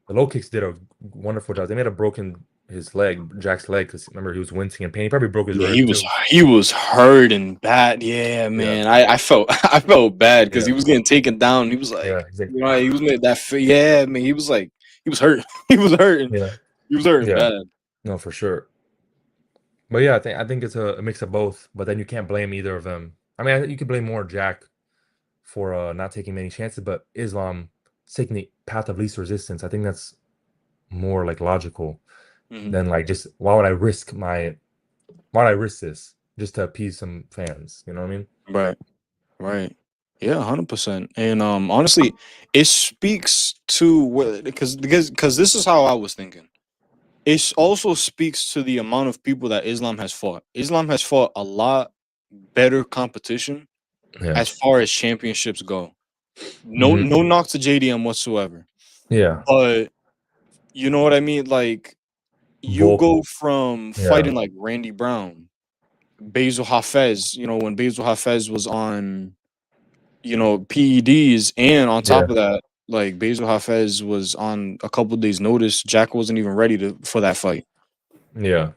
the low kicks did a wonderful job. They may have broken his leg, Jack's leg, because remember he was wincing in pain. He probably broke his Yeah, rib he was too. he was hurting bad. Yeah, Yeah, man. I felt I felt bad because yeah, he was getting taken down. He was like, yeah. He's like, he was made that. Yeah, man. He was like, he was hurt. He was hurting. yeah, He was hurting yeah. bad. No, for sure. But yeah, I think it's a mix of both. But then you can't blame either of them. I mean, you could blame more Jack for not taking many chances, but Islam taking the path of least resistance. I think that's more like logical Hmm. than like just why would I risk this just to appease some fans? You know what I mean? Right. Right. Yeah, 100%. And honestly, it speaks to what, because this is how I was thinking. It also speaks to the amount of people that Islam has fought. Islam has fought a lot better competition Yeah. as far as championships go. No, Hmm. no knock to JDM whatsoever. Yeah. But you know what I mean? Like, you Both. go from Yeah. fighting like Randy Brown, Basil Hafez, when Basil Hafez was on, PEDs, and on Yeah. top of that, like, Basil Hafez was on a couple days' notice. Jack wasn't even ready for that fight. Yeah.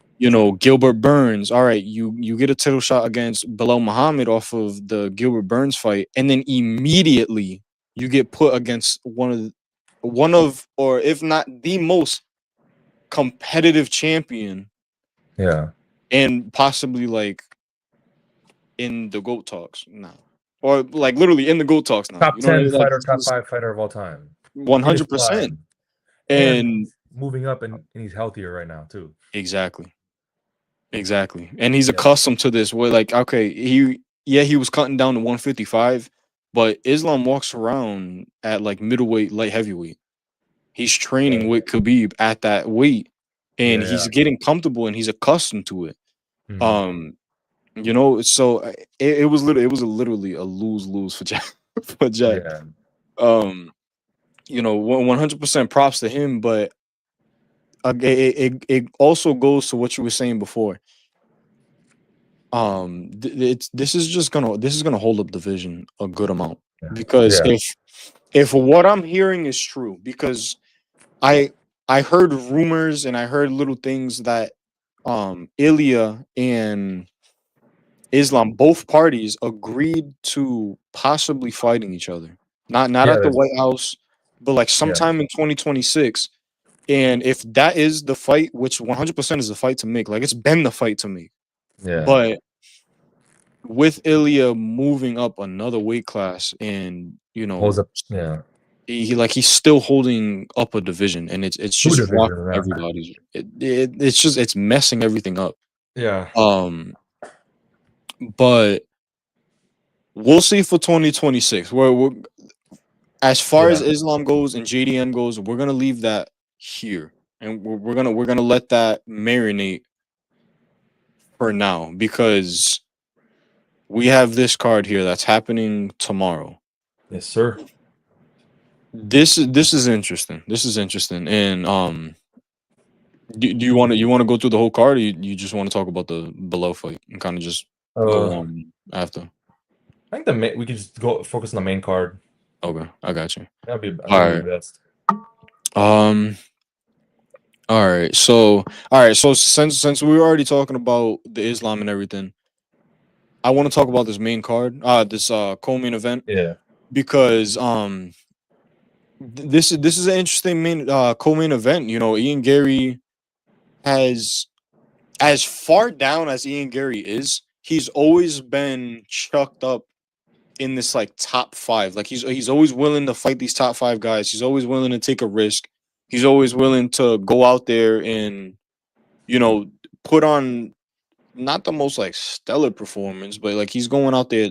Gilbert Burns. All right, you get a title shot against Bilal Muhammad off of the Gilbert Burns fight, and then immediately you get put against one of, or if not the most competitive champion, Yeah. and possibly, like, in the GOAT talks now, or like literally in the GOAT talks now. Top You know what I 10 mean? Like fighter, top 5 fighter of all time. one In his hundred percent. prime. And And moving up, and he's healthier right now, too. exactly, and he's Yeah. accustomed to this. Where like, okay, he was cutting down to 155, but Islam walks around at like middleweight, light heavyweight. He's training with Khabib at that weight, and he's getting comfortable and he's accustomed to it. Mhm. You know, so it was literally a lose for Jack for Jack. Yeah. You know, 100% props to him, but it also goes to what you were saying before. This is gonna hold up division a good amount, because Yeah. if what I'm hearing is true, because I I heard rumors and I heard little things that Ilya and Islam, both parties agreed to possibly fighting each other. Not Yeah. at the White House, but like Yeah. sometime in 2026. And if that is the fight, which 100% is the fight to make, like it's been the fight to make. Yeah. But with Ilya moving up another weight class, and you Holds know, up. Yeah. he's still holding up a division, and it's Two just divisions. rocking Yeah. everybody's. It's messing everything up. Yeah. But we'll see for 2026. We're as far as Yeah. Islam goes and JDN goes, we're gonna leave that here, and we're gonna let that marinate for now, because we have this card here that's happening tomorrow. Yes, sir. This is interesting. This is interesting. And do you want to go through the whole card, or you just want to talk about the below fight and kind of just go I on after? think we could just go focus on the main card. Okay, I got you. I think All that'd right. be best. All right. So since we were already talking about the Islam and everything, I want to talk about this main card, this co-main event, Yeah. because this is an interesting main co-main event. You know, Ian Gary has, as far down as Ian Gary is, he's always been chucked up in this like top 5. Like he's always willing to fight these top 5 guys. He's always willing to take a risk. He's always willing to go out there and, you know, put on not the most like stellar performance, but like he's going out there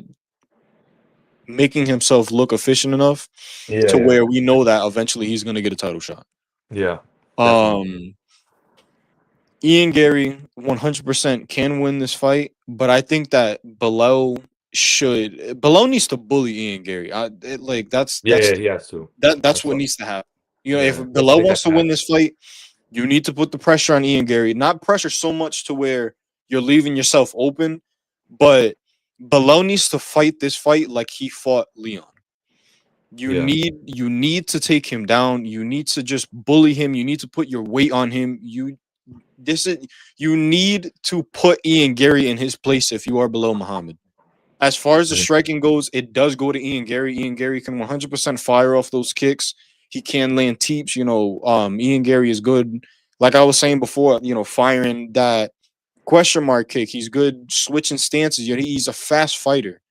making himself look efficient enough to Yeah. where we know that eventually he's gonna get a title shot. Yeah. Definitely. Ian Gary 100% can win this fight, but I think that Below needs to bully Ian Gary. Like Yeah. He has to. that's what needs to happen. You know, if He has to Below take wants that to win path. this fight, you need to put the pressure on Ian Gary. Not pressure so much to where you're leaving yourself open, but Below needs to fight this fight like he fought Leon. Yeah. You need to take him down. You need to just bully him. You need to put your weight on him. You need to put Ian Gary in his place if you are below Muhammad. As far as the striking goes, it does go to Ian Gary. Ian Gary can 100% fire off those kicks. He can land teeps. You know, Ian Gary is good. Like I was saying before, you know, firing that question mark kick. He's good switching stances. You know, he's a fast fighter.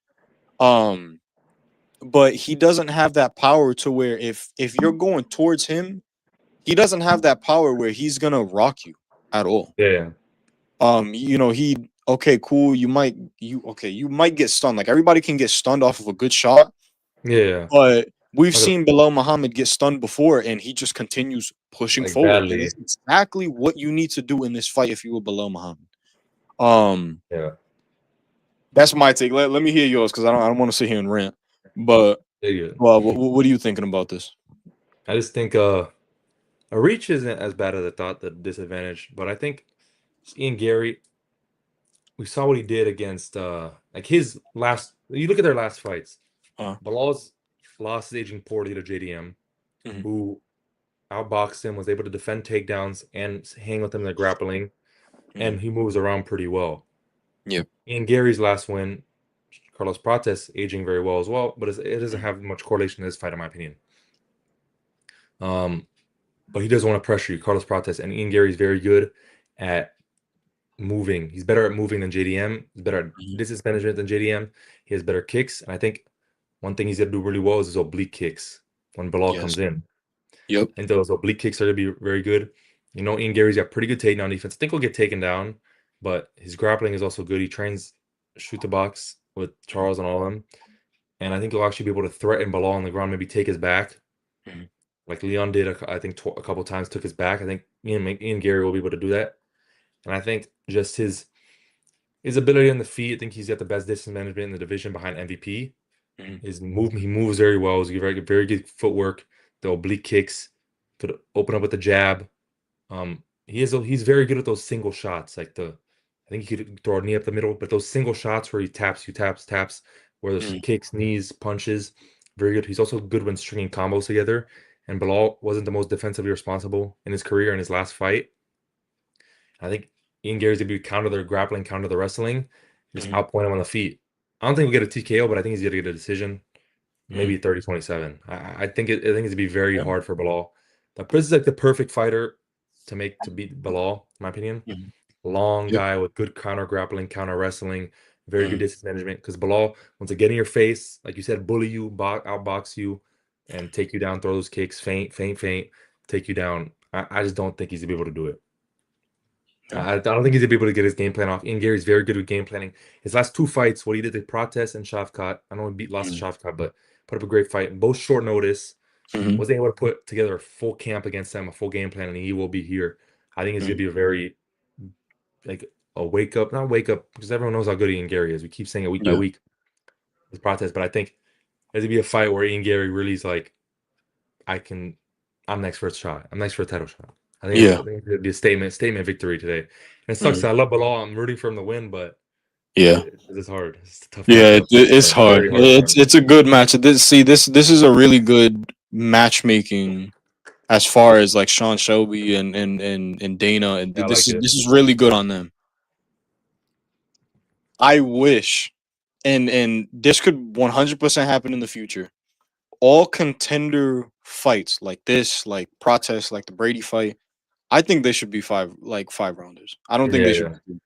But he doesn't have that power to where if you're going towards him, he doesn't have that power where he's gonna rock you at all. Yeah. You know, okay, cool. You might get stunned. Like everybody can get stunned off of a good shot, Yeah. but we've Like, seen Bilal Muhammad get stunned before, and he just continues pushing forward. And badly. that's exactly what you need to do in this fight if you were Bilal Muhammad. Um, Yeah. that's my take. Let me hear yours, because I don't want to sit here and rant. But Yeah. well, what are you thinking about this? I just think a reach isn't as bad as I thought, the disadvantage, but I think Ian Gary, we saw what he did against like his last, you look at their last fights. Bilal's lost his aging poorly to JDM, who outboxed him, was able to defend takedowns and hang with him in the grappling, and he moves around pretty well. Yep. Ian Gary's last win, Carlos Prates, aging very well as well, but it doesn't have much correlation to this fight, in my opinion. But he doesn't want to pressure you, Carlos Prates, and Ian Gary's very good at moving. He's better at moving than JDM. He's better Mhm. at distance management than JDM. He has better kicks. And I think one thing he's gonna do really well is his oblique kicks when Bilal Yes. comes in. Yep. And those oblique kicks are gonna be very good. You know, Ian Gary's got pretty good takedown defense. I think he'll get taken down, but his grappling is also good. He trains shoot the box with Charles and all of them. And I think he'll actually be able to threaten Bilal on the ground, maybe take his back, Mhm. like Leon did. I think a couple times took his back. I think Ian Gary will be able to do that. And I think just his ability on the feet. I think he's got the best distance management in the division behind MVP. Mhm. His movement, he moves very well. He's very good footwork. The oblique kicks could open up with the jab. He's very good at those single shots. Like I think he could throw a knee up the middle, but those single shots where he taps, where there's Mhm. kicks, knees, punches, very good. He's also good when stringing combos together. And Bilal wasn't the most defensively responsible in his career in his last fight. I think Ian Gary's gonna be counter the grappling, counter the wrestling, just Mhm. outpoint him on the feet. I don't think we'll get a TKO, but I think he's gonna get a decision, Mhm. maybe 30-27. I think it's gonna be very Yeah. hard for Bilal. This is like the perfect fighter to beat Bilal, in my opinion. Mhm. Long Yep. guy with good counter grappling, counter wrestling, very good Mhm. distance management. Because Bilal wants to get in your face, like you said, bully you, outbox you, and take you down, throw those kicks, feint, take you down. I just don't think he's gonna be able to do it. Yeah. I don't think he's gonna be able to get his game plan off. Ian Gary's very good with game planning. His last two fights, what he did to Protest and Shavkat, I know he lost Mhm. to Shavkat, but put up a great fight. Both short notice. Mhm. Wasn't able to put together a full camp against them, a full game plan, and he will be here. I think it's gonna Mhm. be a very like a wake up, not wake up, because everyone knows how good Ian Gary is. We keep saying it week by Yeah. week with Protest, but I think there's gonna be a fight where Ian Gary really is like, I can, I'm next for a shot. I'm next for a title shot. I Yeah. think it's gonna be a statement victory today. And it sucks. Mhm. I love Bilal. I'm rooting for him to win, but Yeah. it's hard. It's a tough Yeah. matchup It's for him. hard. Very hard for him. It's a good match. This is a really good matchmaking as far as like Sean Shelby and Dana, and Yeah, I like it. this is really good on them. I wish, and this could 100% happen in the future. All contender fights like this, like protests, like the Brady fight, I think they should be five rounders. I don't think Yeah, they should yeah. be two.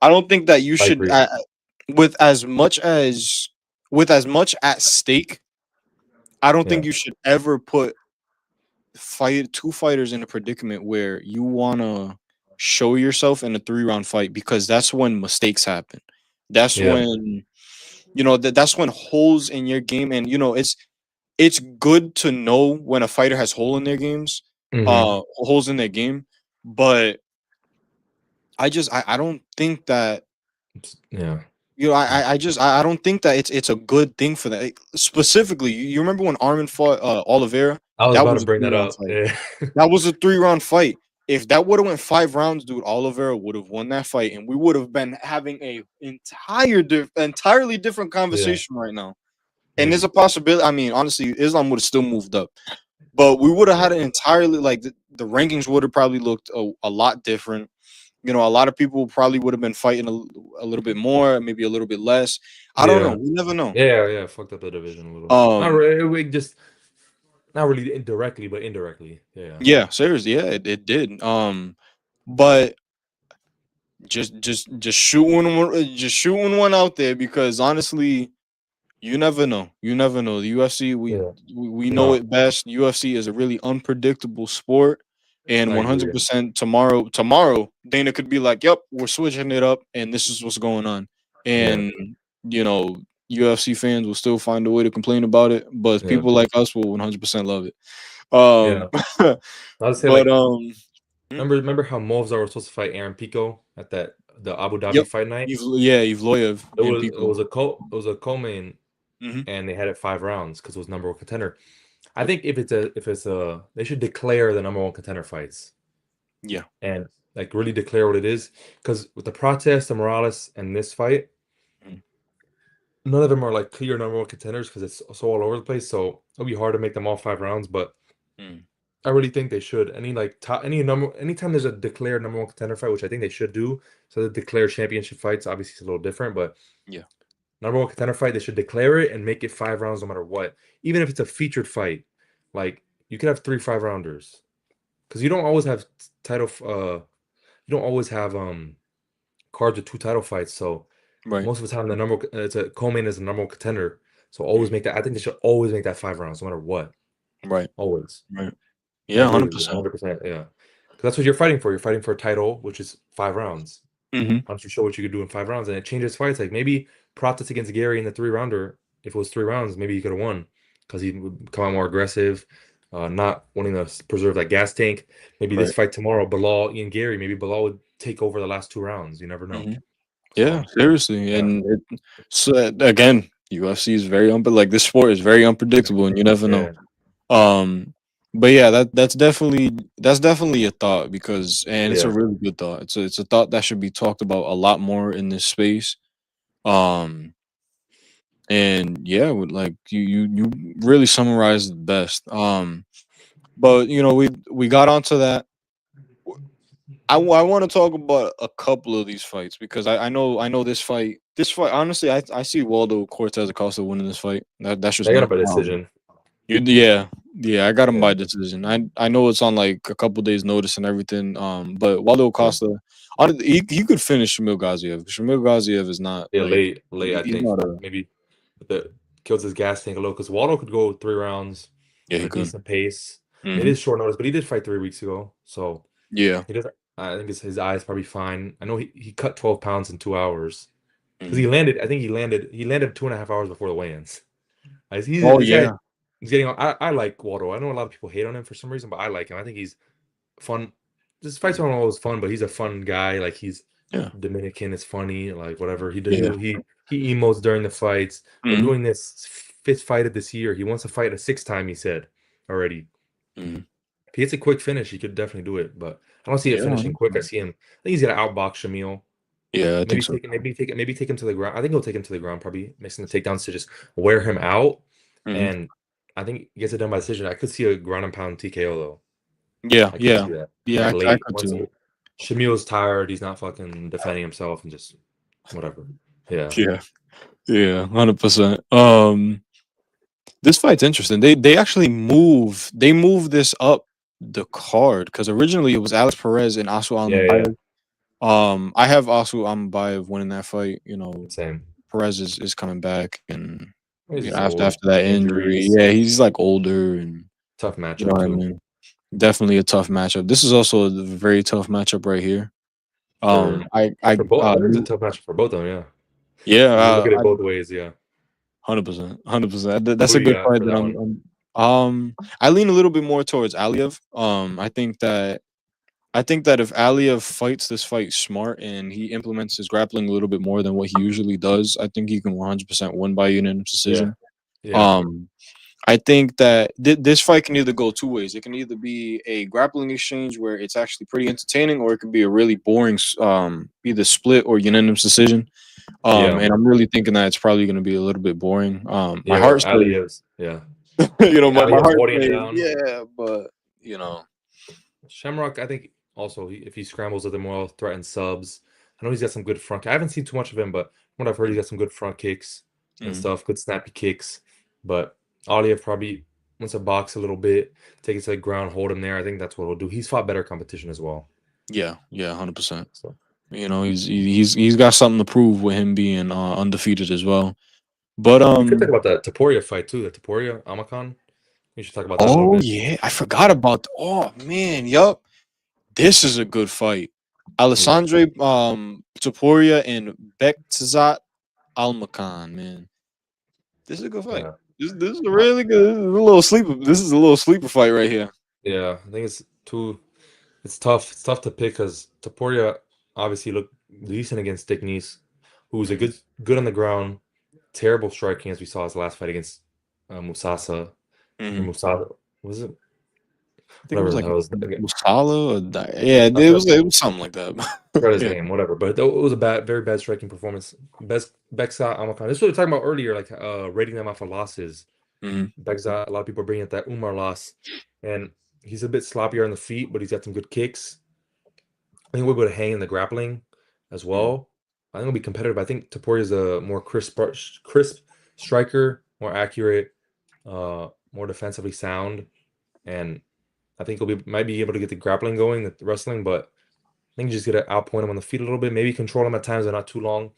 I don't think that you I should agree. with as much as with as much at stake. I don't Yeah, think you should ever put two fighters in a predicament where you wanna show yourself in a 3-round fight, because that's when mistakes happen. That's yeah. when that's when holes in your game, and it's good to know when a fighter has Hmm. holes in their game, but I don't think that Yeah. I don't think that it's a good thing for that. Specifically, you remember when Armin fought Oliveira? I was That about to was a bring that 3-round up. fight. Yeah. That was a 3-round fight. If that would have went 5 rounds, dude, Oliveira would have won that fight, and we would have been having a entirely different Yeah. conversation right now. And there's Maybe. a possibility. I mean, honestly, Islam would have still moved up, but we would have had Yeah. an entirely like the rankings would have probably looked a lot different. A lot of people probably would have been fighting a little bit more, maybe a little bit less. I don't know. Yeah. We never know. Yeah. Fucked up the division a little. Not Um, really. We just not really indirectly, but indirectly. Yeah. yeah, seriously, yeah, it did. But just shooting one out there, because honestly, you never know. You never know. The UFC, Yeah. we know No, it best. UFC is a really unpredictable sport, and I agree. 100% tomorrow Dana could be like, "Yep, we're switching it up, and this is what's going on." Yeah. And you know, UFC fans will still find a way to complain about it, but Yeah. people like us will 100% love it. Yeah. I would say But like mm, remember how Movzar was supposed to fight Aaron Pico at the Abu Dhabi yep, fight night? You've Loyev and Pico. It was a co-main, Hmm. and they had it 5 rounds because it was number one contender. I think if it's a they should declare the number one contender fights Yeah. and like really declare what it is, because with the protest, the Morales, and this fight, Mm, none of them are like clear number one contenders because it's so all over the place. So it'll be hard to make them all 5 rounds, but mm, I really think they should. Anytime there's a declared number one contender fight, which I think they should do. So the declared championship fights, obviously, it's a little different, but yeah. number one contender fight, they should declare it and make it 5 rounds no matter what. Even if it's a featured fight, like you could have 3 5 rounders because you don't always have title. You don't always have cards with 2 title fights, so Right. most of the time the co-main is a number one contender. So always make that. I think they should always make that 5 rounds, no matter what. Right. Always. Right. I Yeah, agree hundred with you, percent. 100%. Yeah, because that's what you're fighting for. You're fighting for a title, which is 5 rounds. Mm-hmm. Why don't you show what you could do in 5 rounds? And it changes fights. Like maybe Pratis against Gary in the 3 rounder. If it was 3 rounds, maybe he could have won because he would come out more aggressive, not wanting to preserve that gas tank. Maybe this Right. fight tomorrow, Bilal and Gary. Maybe Bilal would take over the last 2 rounds. You never know. Mm-hmm. Yeah, So seriously. yeah, And so again, UFC is very like this sport is very unpredictable, and you never know. yeah, But yeah, that's definitely a thought because, and it's a yeah, really good thought. It's a thought that should be talked about a lot more in this space. Um, and yeah, like you really summarized the best. But we got onto that. I want to talk about a couple of these fights because I know this fight. This fight, honestly, I see Waldo Cortez Acosta winning this fight. That's just I got me. up a decision. Yeah, I got him Yeah, by decision. I know it's on like a couple days notice and everything. But Waldo yeah, Costa, he could finish Shamil Gaziev. Shamil Gaziev is not yeah. like Late. I he's think not a maybe the kills his gas tank a little because Waldo could go 3 rounds yeah at he a could. decent pace. I mean, it Hmm. is short notice, but he did fight 3 weeks ago, so Yeah. he does. I think his eyes probably fine. I know he cut 12 pounds in 2 hours because Hmm. he landed. I think he landed 2.5 hours before the weigh-ins. Oh This guy, yeah. he's getting. I like Waldo. I know a lot of people hate on him for some reason, but I like him. I think he's fun. This fights Mhm. aren't always fun, but he's a fun guy. Like he's Yeah. Dominican. It's funny. Like whatever he did. Yeah. He emotes during the fights. We're Hmm. doing this fifth fight of this year. He wants to fight a 6th time. He said already. Hmm. If he gets a quick finish, he could definitely do it. But I don't see it Yeah. finishing quick. I 100%. see him. I think he's gonna outbox Shamil. Yeah, I think so. Maybe take him to the ground. I think he'll take him to the ground. Probably mixing the takedowns to just wear him out. Hmm. And I think he gets it done by decision. I could see a ground and pound TKO though. Yeah. I could Yeah. see that. Yeah. Like I late could once too. Shamil's tired, he's not fucking defending himself and just whatever. Yeah. Yeah. Yeah. 100%. This fight's interesting. They actually moved this up the card because originally it was Alex Perez and Asu Yeah. Almabayev. I have Asu Almabayev winning that fight. Same. Perez is coming back, and He's just after old. that injury, Injuries. yeah, he's like older, and Tough you know matchup what I too. mean. Definitely a tough matchup. This is also a very tough matchup right here. For I for both I think it's a tough matchup for both of them, yeah. yeah, If you look at it both ways, yeah. 100%, 100%. So That's who a do you good got fight for that that one? I lean a little bit more towards Aliev. I think that if Aliev fights this fight smart and he implements his grappling a little bit more than what he usually does, I think he can 100% win by unanimous Yeah. decision. Yeah. Um, I think that this fight can either go two ways. It can either be a grappling exchange where it's actually pretty entertaining, or it could be a really boring, either split or unanimous decision. Yeah. And I'm really thinking that it's probably going to be a little bit boring. My Yeah. heart says, Aliyev's yeah. my Aliyev's heart holding him says, down. yeah, but you know, Shamrock, I think also if he scrambles with him well, threatens subs. I know he's got some good front. I haven't seen too much of him, but from what I've heard, he's got some good front kicks and mm, stuff, good snappy kicks. But Aliev probably wants to box a little bit, take it to the ground, hold him there. I think that's what he'll do. He's fought better competition as well. yeah, 100%. So He's got something to prove with him being undefeated as well. But we could talk about that Taporia fight too. The Taporia Amakan. We should talk about that a little oh bit. yeah, I forgot about. Oh man, yup. This is a good fight. Yeah, Alessandre Topuria and Bekzat Almakan, man. This is a good fight. yeah. This is a Uh, really good. This is a little sleeper fight right here. yeah, I think it's too. It's tough. It's tough to pick because Taporia obviously looked decent against Stickneys, who's a Mhm, good on the ground, terrible striking as we saw his last fight against Musasa or mhm. Musada. Was it I think it whatever was the like hell was again? Musala or yeah, I it was something like that. forgot his Yeah. name, whatever. But it was a very bad striking performance. Best Beksa Amakan. This is what we were talking about earlier, like rating them off of losses. Mhm, Beksa, a lot of people are bringing up that Umar loss, and he's a bit sloppier on the feet, but he's got some good kicks. I think we're able to hang in the grappling as mhm. well. I think it'll be competitive. I think Taporia is a more crisp striker, more accurate, more defensively sound, and I think he'll be might be able to get the grappling going, the wrestling, but think you just gotta outpoint him on the feet a little bit, maybe control him at times, but not too long.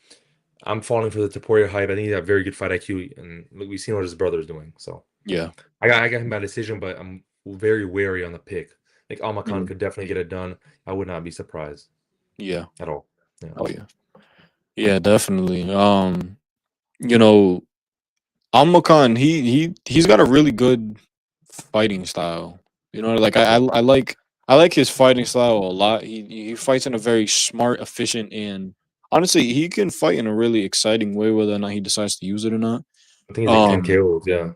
I'm falling for the Topuria hype. I think he's got very good fight IQ, and we've seen what his brother's doing. So Yeah. I got him by decision, but I'm very wary on the pick. Like Almacan could definitely get it done. I would not be surprised. Yeah. At all. Yeah. Oh yeah. Yeah, definitely. You know, Almacan, he's got a really good fighting style. You know, like I like his fighting style a lot. He fights in a very smart, efficient, and honestly, he can fight in a really exciting way, whether or not he decides to use it or not. I think he's like 10 Um, KOs. Yeah.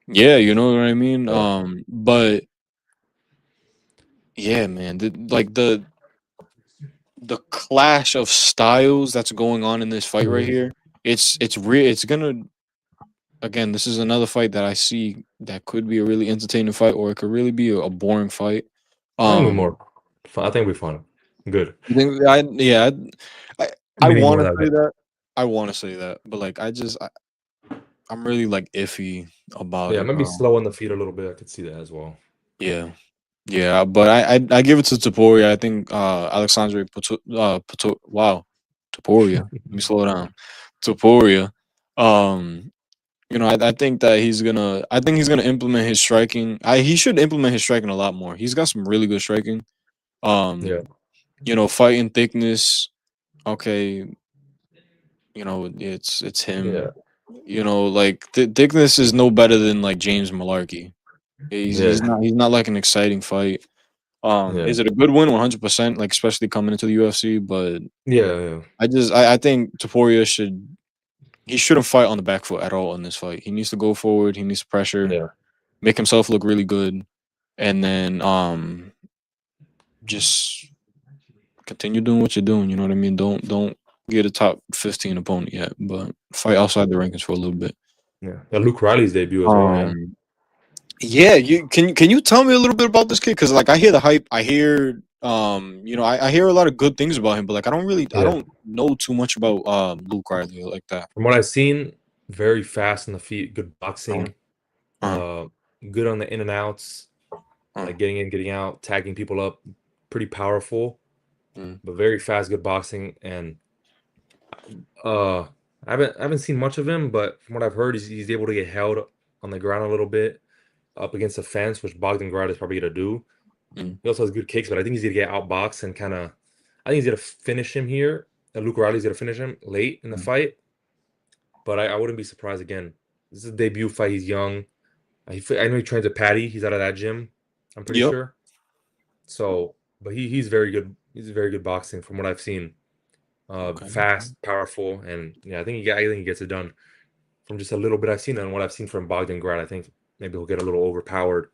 yeah, you know what I mean. Yeah. But yeah, man, the clash of styles that's going on in this fight right here. It's real. It's gonna again. This is another fight that I see that could be a really entertaining fight, or it could really be a boring fight. I think we're more fun. I think we're fun. Good. I think I Meaning want more to that say that. I want to say that, but like I'm really like iffy about yeah, it. maybe slow on the feet a little bit. I could see that as well. Yeah, yeah, but I give it to Topuria. I think Alexandre wow, Topuria. Let me slow down. Topuria. You know, I think that he's gonna implement his striking. He should implement his striking a lot more. He's got some really good striking. Yeah. You know, fighting thickness. Okay, you know, it's him. Yeah. You know, like thickness is no better than like James Malarkey. Yeah. He's not like an exciting fight. Yeah. Is it a good win? 100%. Like especially coming into the UFC, but Yeah. Yeah. I think Topuria shouldn't fight on the back foot at all in this fight. He needs to go forward. He needs to pressure, Yeah. make himself look really good, and then just continue doing what you're doing. You know what I mean? Don't get a top 15 opponent yet, but fight outside the rankings for a little bit. Yeah. Luke Riley's debut as well. Yeah. Yeah, can you tell me a little bit about this kid? Because like I hear the hype, I hear you know, I hear a lot of good things about him, but like I Yeah. don't know too much about Luke Riley like that. From what I've seen, very fast on the feet, good boxing, Uh, good on the in and outs, like getting in, getting out, tagging people up, pretty powerful, but very fast, good boxing. And I haven't seen much of him, but from what I've heard, he's able to get held on the ground a little bit up against the fence, which Bogdan is probably gonna do. He also has good kicks, but I think he's gonna get outboxed and I think he's gonna finish him here. And Luke Riley's gonna finish him late in the fight. But I wouldn't be surprised again. This is a debut fight. He's young. I know he trains at Patty. He's out of that gym. I'm pretty sure. So, but he's very good. He's very good boxing from what I've seen. Fast, powerful, and yeah, I think he gets it done. From just a little bit I've seen and what I've seen from Bogdan, I think maybe he'll get a little overpowered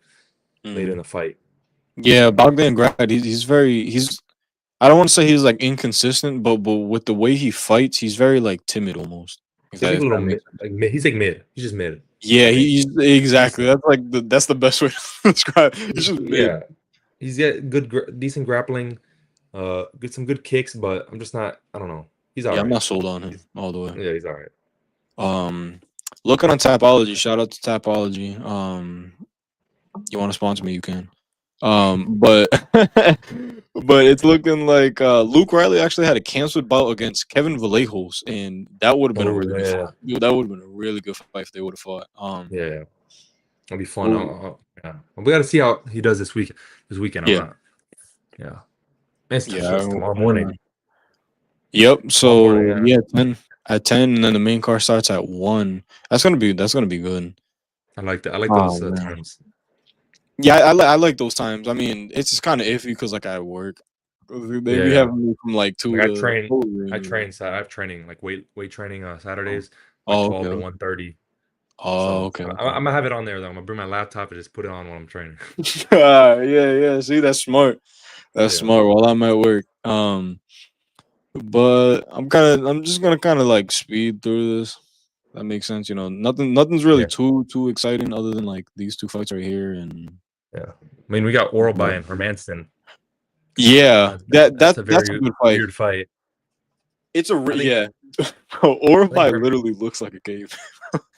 later in the fight. Yeah, Bogdan, he's I don't want to say he's like inconsistent, but with the way he fights, he's very like timid almost. He's like a little mid, he's like mid. He's just mid. Yeah, he's exactly. That's the best way to describe. He's just mid. Yeah, he's got decent grappling, some good kicks, but I'm just not. I don't know. He's all right. I'm not sold on him all the way. Yeah, he's all right. Looking on Tapology, shout out to Tapology. You want to sponsor me, you can. But but it's looking like Luke Riley actually had a canceled bout against Kevin Vallejos, and that would have been a really good fight. Dude, that would have been a really good fight if they would have fought. Yeah, it'll be fun. Yeah, we got to see how he does this weekend. Yeah, It's tomorrow morning. Yep. So yeah, 10, and then the main card starts at 1. That's gonna be good. I like that. I like those times. Yeah, I like those times. I mean, it's just kind of iffy because like I work. They be having me from like 2 like to I have training like weight training Saturdays, 12 to 1:30. Oh, okay. I'm gonna have it on there though. I'm gonna bring my laptop and just put it on while I'm training. Yeah. See, that's smart. That's smart. While I'm at work. But I'm just gonna kind of like speed through this. That makes sense. You know, nothing's really too exciting other than like these 2 fights right here. And yeah, I mean, we got Oralby and Hermansson. Yeah, that's a very good fight. Weird fight. It's Oralby literally looks like a cave.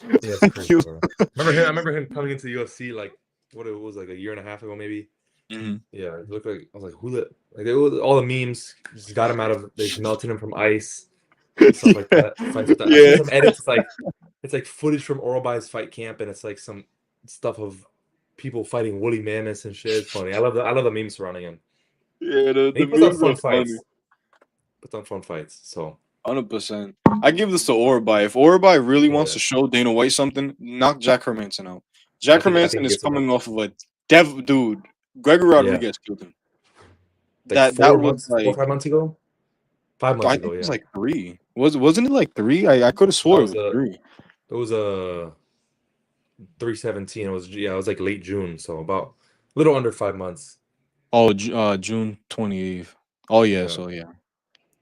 Yeah, it's crazy, bro. I remember him coming into the UFC like what it was like a year and a half ago, maybe. Yeah, it looked like I was like, who the like it was, all the memes just got him out of they just melted him from ice and stuff like that. Fights with that. I seen Yeah. some edits. It's like footage from Orobai's fight camp, and it's like some stuff of people fighting woolly mammoths and shit. It's funny. I love the memes surrounding him. Yeah, And the he puts on memes fun are funny. fights. Puts on fun fights. So 100%. I give this to Orabai. If Orabai really wants yeah, to show Dana White something, knock Jack Hermanson out. Jack I think Hermanson he is gets it. coming off of a dude. Gregory Yeah, Rodriguez killed him. like That was 4 or like 5 months ago. 5 months I ago, think it was yeah. like 3. Wasn't it like 3? I could have That swore it was was 3. it was a 317. It was like late June, so about a little under 5 months. Oh, June 28th. Oh yeah, Yeah, so yeah.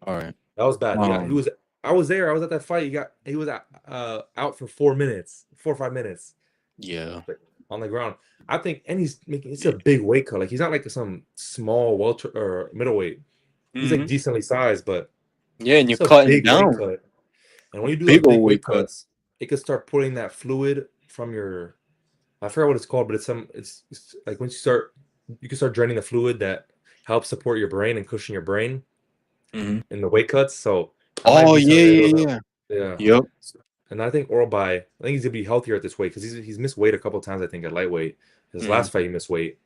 All right. that was bad. He Um was. I was there. I was at that fight. He was out for 4 minutes, 4 or 5 minutes, yeah. like, on the ground. I think, and he's making it's a big weight cut. Like he's not like some small welter or middleweight. He's like Mhm. decently sized, but Yeah, and you're it's a cutting big weight down cut. And a when you do big those big old weight weight cut. cuts, it could start putting that fluid from your. I forgot what it's called, but it's like once you can start draining the fluid that helps support your brain and cushion your brain Mhm. in the weight cuts. So that might Oh be yeah, something yeah, that yeah. yeah. Yep. And I think Orbai, I think he's gonna be healthier at this weight because he's missed weight a couple times. I think at lightweight, his Mhm. last fight he missed weight,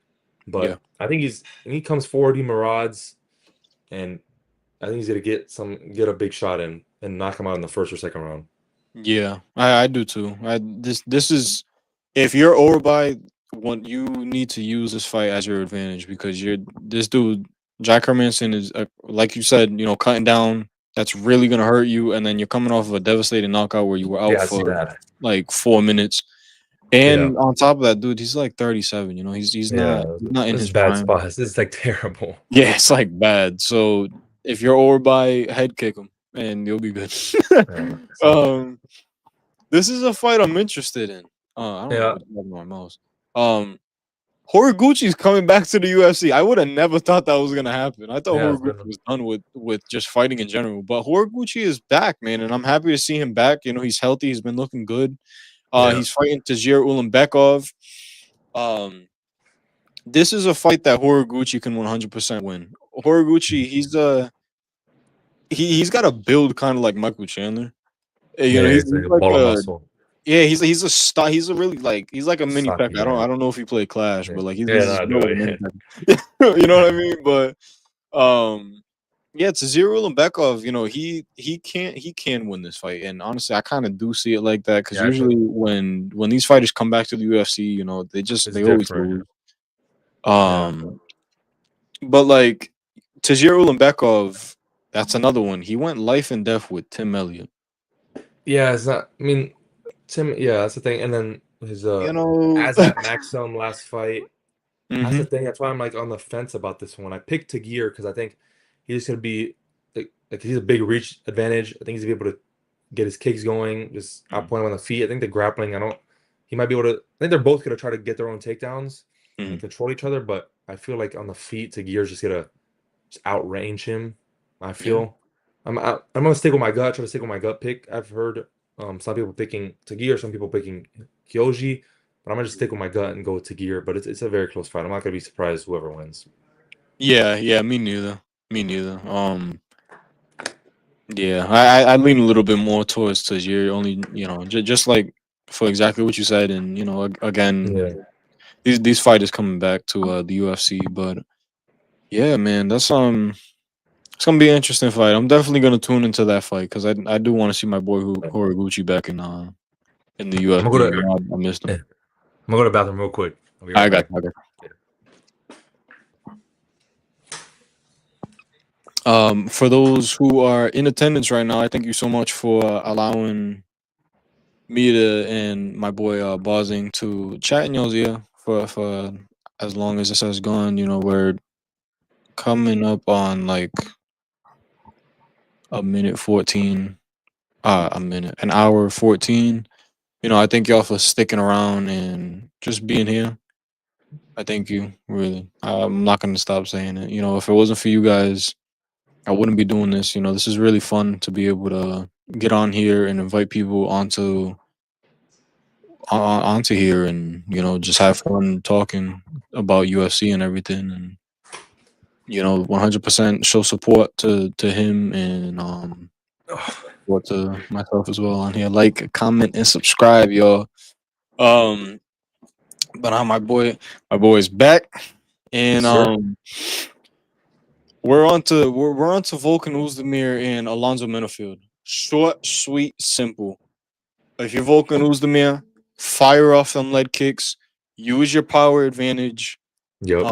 Yeah. but I think when he comes forward, he marauds, and I think he's gonna get a big shot in and knock him out in the first or second round. Yeah, I do too. This is if you're over by one, you need to use this fight as your advantage because you're this dude Jack Hermanson is like you said, cutting down. That's really gonna hurt you, and then you're coming off of a devastating knockout where you were out Yeah, it's for bad. like 4 minutes. Yeah, And on top of that, dude, he's like 37. yeah, He's not in this is his bad prime. spot. This is like terrible. Yeah, it's like bad. So if you're over by, head kick him, and you'll be good. Yeah, so um. This is a fight I'm interested in. I don't know yeah, what's on my mouse. Um, Horiguchi's coming back to the UFC. I would have never thought that was gonna happen. I thought yeah, it's Horiguchi been was done with just fighting in general. But Horiguchi is back, man, and I'm happy to see him back. He's healthy. He's been looking good. yeah, He's fighting Tajir Ulanbekov. This is a fight that Horiguchi can 100% win. Horiguchi, he's got a build kind of like Michael Chandler. yeah. It's He's like a like ball of a muscle. Yeah, he's a star. He's a really he's like a mini Stocky Peck. I guy. don't know if he played Clash, Yeah, but like yeah, he's no, just I built do like a mini it. Peck. You know what I mean? But yeah, it's Zero Ulanbekov. He can win this fight, and honestly, I kind of do see it like that because Yeah, I usually think when these fighters come back to the UFC, it's they always different. lose. Yeah, But like Tajir Ulanbekov, that's another one. He went life and death with Tim Elliott. yeah. It's not. I mean, Tim. Yeah, that's the thing. And then his You know, as at Maxim last fight. That's hmm the thing. That's why I'm like on the fence about this one. I picked Tagir because I think he's gonna be like he's a big reach advantage. I think he's gonna be able to get his kicks going, just outpoint him on the feet. I think the grappling. He might be able to. I think they're both gonna try to get their own takedowns and hmm control each other. But I feel like on the feet, Tagir's just gonna outrange him. I yeah. feel. I'm gonna stick with my gut. Try to stick with my gut pick. I've heard some people picking Tagir, some people picking Kyoji. But I'm gonna just stick with my gut and go with Tagir. But it's a very close fight. I'm not gonna be surprised whoever wins. Yeah, me neither. Me neither. Yeah, I lean a little bit more towards Tajir. Only just like for exactly what you said, and again, Yeah. these fighters coming back to the UFC. But yeah, man, it's gonna be an interesting fight. I'm definitely gonna tune into that fight because I do want to see my boy Horiguchi back in the I'm UFC. gonna go to I missed him. I'm gonna go to the bathroom real quick. I'll be I right got back. you. For those who are in attendance right now, I thank you so much for allowing me and my boy BOZING to chat in y'all's ear for as long as this has gone. We're coming up on like a minute 14, an hour 14. I thank y'all for sticking around and just being here. I thank you, really. I'm not gonna stop saying it. If it wasn't for you guys, I wouldn't be doing this. This is really fun to be able to get on here and invite people onto onto here and just have fun talking about UFC and everything, and 100% show support to him and support to myself as well on here. Like, comment, and subscribe, y'all. But my boy's back, and Sir. we're on to Volkan Oezdemir and Alonzo Menifield. Short, sweet, simple. If you're Volkan Oezdemir, fire off them lead kicks. Use your power advantage. Yep.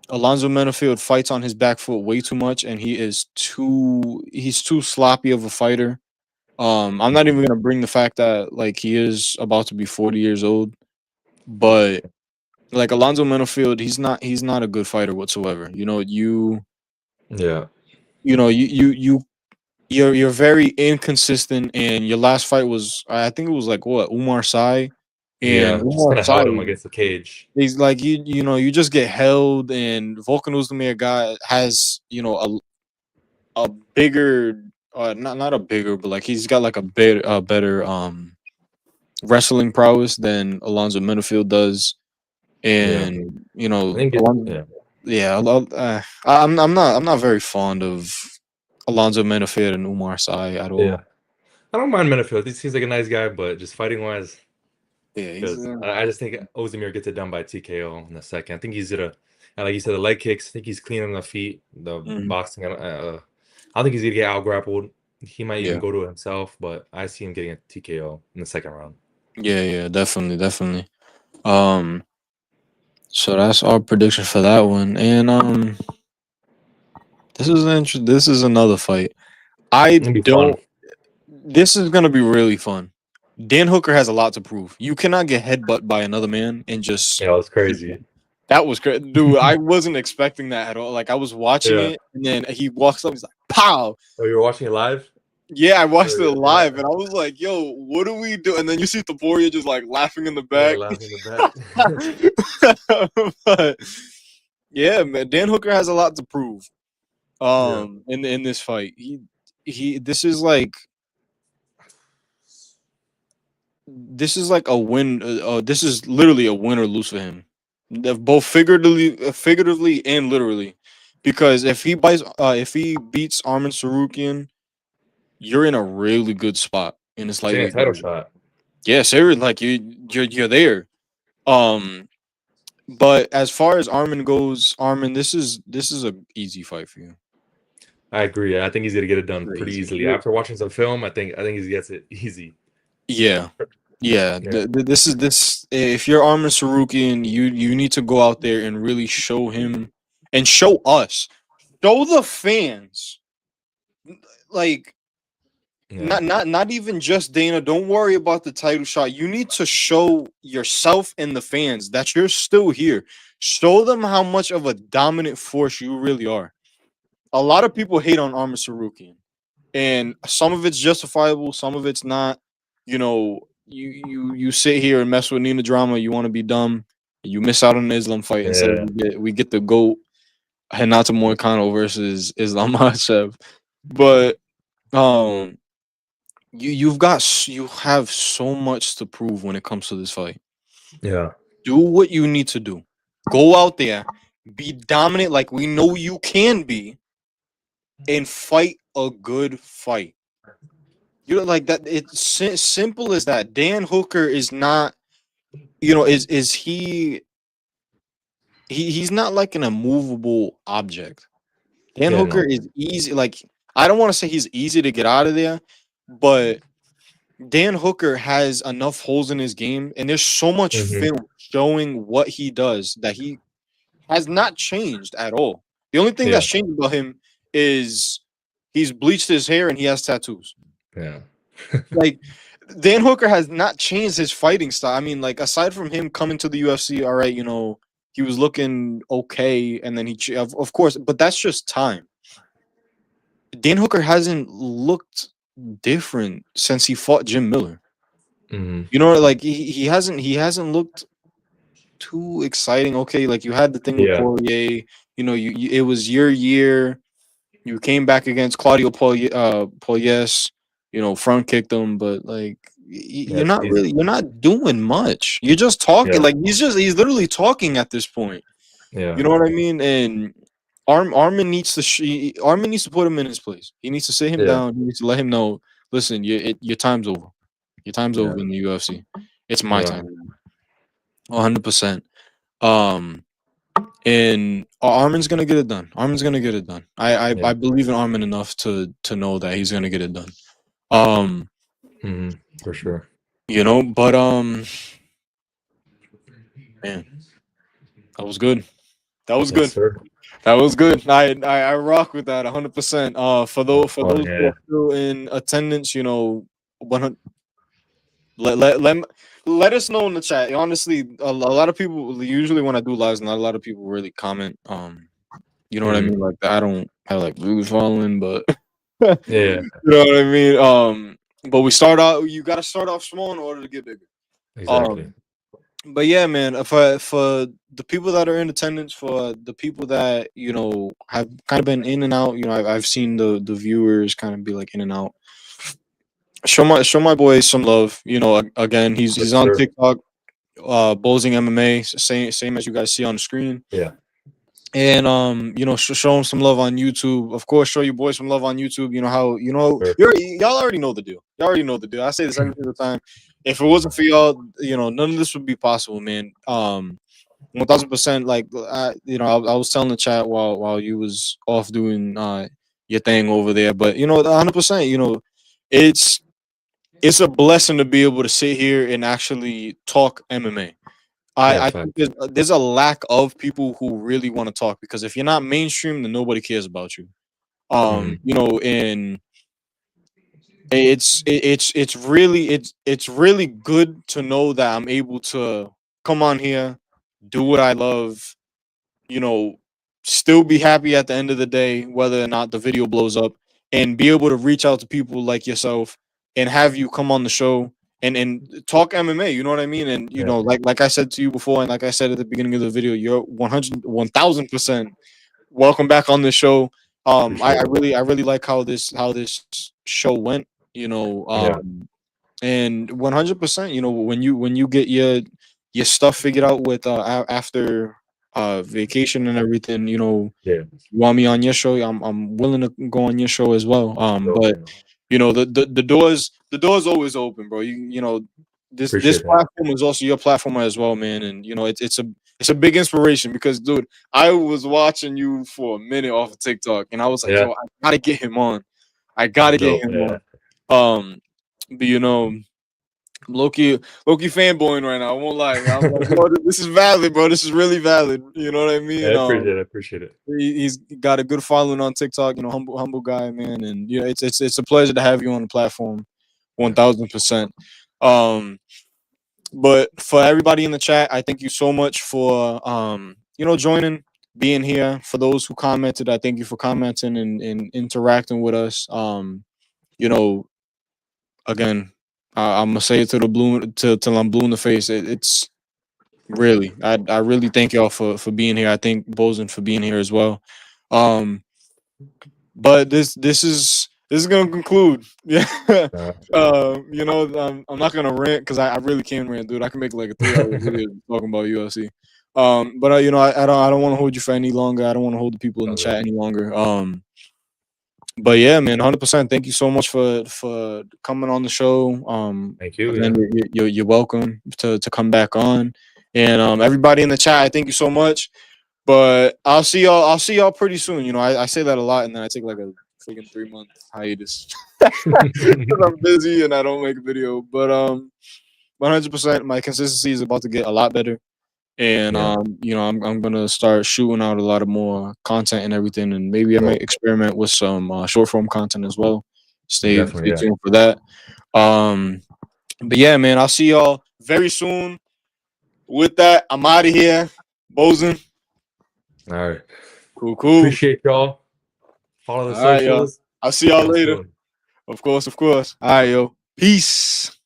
Alonzo Menifield fights on his back foot way too much, and he's too sloppy of a fighter. I'm not even gonna bring the fact that like he is about to be 40 years old, but like Alonzo Menifield, he's not a good fighter whatsoever. Yeah. You're very inconsistent, and your last fight was, I think it was like what, Umar Sy, and Yeah. Just Umar kind of held him Sy, against the cage. he's like you just get held, and Volkan Oezdemir guy has a bigger, not a bigger, but like he's got like a better wrestling prowess than Alonzo Menifield does, Yeah. and I think Alonzo, yeah, I'm not very fond of Alonzo Menifield and Umar Sy at all. Yeah. I don't mind Menifield. He seems like a nice guy, but just fighting wise, Yeah, because I just think Ozdemir gets it done by TKO in a second. I think he's gonna, and like you said, the leg kicks. I think he's clean on the feet. The boxing. I don't think he's gonna get out grappled. He might even go to it himself, but I see him getting a TKO in the second round. Yeah, definitely. So that's our prediction for that one, and this is another fight. It'll be fun. This is gonna be really fun. Dan Hooker has a lot to prove. You cannot get headbutt by another man and just. Yeah, it's crazy. That was crazy, dude. I wasn't expecting that at all. Like I was watching it, and then he walks up. He's like, "Pow!" Oh, you were watching it live? Yeah, I watched it live, and I was like, "Yo, what do we do?" And then you see Taporia just like laughing in the back. Yeah, laughing in the back. But yeah, man, Dan Hooker has a lot to prove. In this fight, this is like a win. This is literally a win or lose for him, both figuratively and literally. Because if he beats Arman Sarukian, you're in a really good spot in this lightweight title shot. Yeah, seriously, like you're there. But as far as Arman goes, Arman, this is an easy fight for you. I agree. I think he's gonna get it done pretty easily. After watching some film, I think he gets it easy. Yeah. This. If you're Arman Sarukian, you need to go out there and really show him and show us, show the fans, like. Yeah. Not even just Dana. Don't worry about the title shot. You need to show yourself and the fans that you're still here. Show them how much of a dominant force you really are. A lot of people hate on Arman Sarukian, and some of it's justifiable, some of it's not. You sit here and mess with Nina Drama. You want to be dumb. You miss out on the Islam fight. Yeah. Instead, we get the GOAT Renato Moicano versus Islam Makhachev. But you have so much to prove when it comes to this fight. Yeah. Do what you need to do. Go out there, be dominant like we know you can be, and fight a good fight. Like that. It's simple as that. Dan Hooker is not, is he? He's not like an immovable object. Dan Hooker is easy. Like, I don't want to say he's easy to get out of there, but Dan Hooker has enough holes in his game, and there's so much film showing what he does that he has not changed at all. The only thing that's changed about him is he's bleached his hair and he has tattoos. Yeah. Like, Dan Hooker has not changed his fighting style. I mean, like, aside from him coming to the UFC, all right, he was looking okay, and then of course, but that's just time. Dan Hooker hasn't looked different since he fought Jim Miller. Like he hasn't looked too exciting. Okay, like you had the thing with Poirier. It was your year. You came back against Claudio Puelles. Front kicked him, but like you're not doing much. You're just talking. Like he's literally talking at this point. Yeah. You know what I mean? And Armin needs to put him in his place. He needs to sit him down. He needs to let him know, listen, your time's over. Your time's over in the UFC. It's my time. 100%. And Armin's gonna get it done. Armin's gonna get it done. I believe in Armin enough to know that he's gonna get it done. For sure. You know, but man, that was good. That was good. Sir. That was good. I rock with that 100%. For those who are still in attendance, you know, 100. Let us know in the chat. Honestly, a lot of people usually when I do lives, not a lot of people really comment. You know what I mean? Like I don't have like rules following, but you know what I mean. But we start out. You got to start off small in order to get bigger. Exactly. But yeah, man. For the people that are in attendance, for the people that you know have kind of been in and out, you know, I've seen the viewers kind of be like in and out. Show my boy some love. You know, again, he's on TikTok, BOZING MMA, same as you guys see on the screen. Yeah. And you know, show him some love on YouTube. Of course, show your boy some love on YouTube. You know how y'all already know the deal. Y'all already know the deal. I say this every single time. If it wasn't for y'all, you know, none of this would be possible, man. 1000%. Like you know, I was telling the chat while you was off doing your thing over there, but you know, 100%. You know, it's a blessing to be able to sit here and actually talk MMA. I think there's a lack of people who really want to talk because if you're not mainstream, then nobody cares about you. You know, and it's really good to know that I'm able to come on here, do what I love, you know, still be happy at the end of the day, whether or not the video blows up, and be able to reach out to people like yourself and have you come on the show and talk MMA. You know what I mean? And you know, like I said to you before, and like I said at the beginning of the video, you're 1000% welcome back on the show. I really like how this show went. You know, and 100%. You know, when you get your stuff figured out with after vacation and everything, you know, you want me on your show, I'm willing to go on your show as well. But you know, the doors always open, bro. You know, this platform is also your platform as well, man. And you know, it's a big inspiration because, dude, I was watching you for a minute off of TikTok, and I was like, yo, I gotta get him on. I gotta get him on. But you know, Loki fanboying right now. I won't lie. I'm like, bro, this is valid, bro. This is really valid. You know what I mean? I appreciate it. He's got a good following on TikTok. You know, humble guy, man. And you know, it's a pleasure to have you on the platform. 1000%. But for everybody in the chat, I thank you so much for you know, joining, being here. For those who commented, I thank you for commenting and interacting with us. You know, again, I'm gonna say it to the blue till I'm blue in the face. It's really, I really thank y'all for being here. I thank Bozin for being here as well. But this is gonna conclude. Yeah. You know, I'm not gonna rant because I really can't rant, dude. I can make like a 3-hour video talking about UFC. But you know, I don't want to hold you for any longer. I don't want to hold the people in the chat any longer. But yeah, man, 100%. Thank you so much for coming on the show. Thank you. Again, you're welcome to come back on. And everybody in the chat, I thank you so much. But I'll see y'all pretty soon. You know, I say that a lot, and then I take like a freaking 3-month hiatus because I'm busy and I don't make a video. But 100%, my consistency is about to get a lot better. And you know, I'm gonna start shooting out a lot of more content and everything, and maybe I might experiment with some short form content as well. Stay tuned for that. But yeah, man, I'll see y'all very soon. With that, I'm out of here. Bozin. All right. Cool. Appreciate y'all. Follow the socials. I'll see y'all later. Of course. All right, yo. Peace.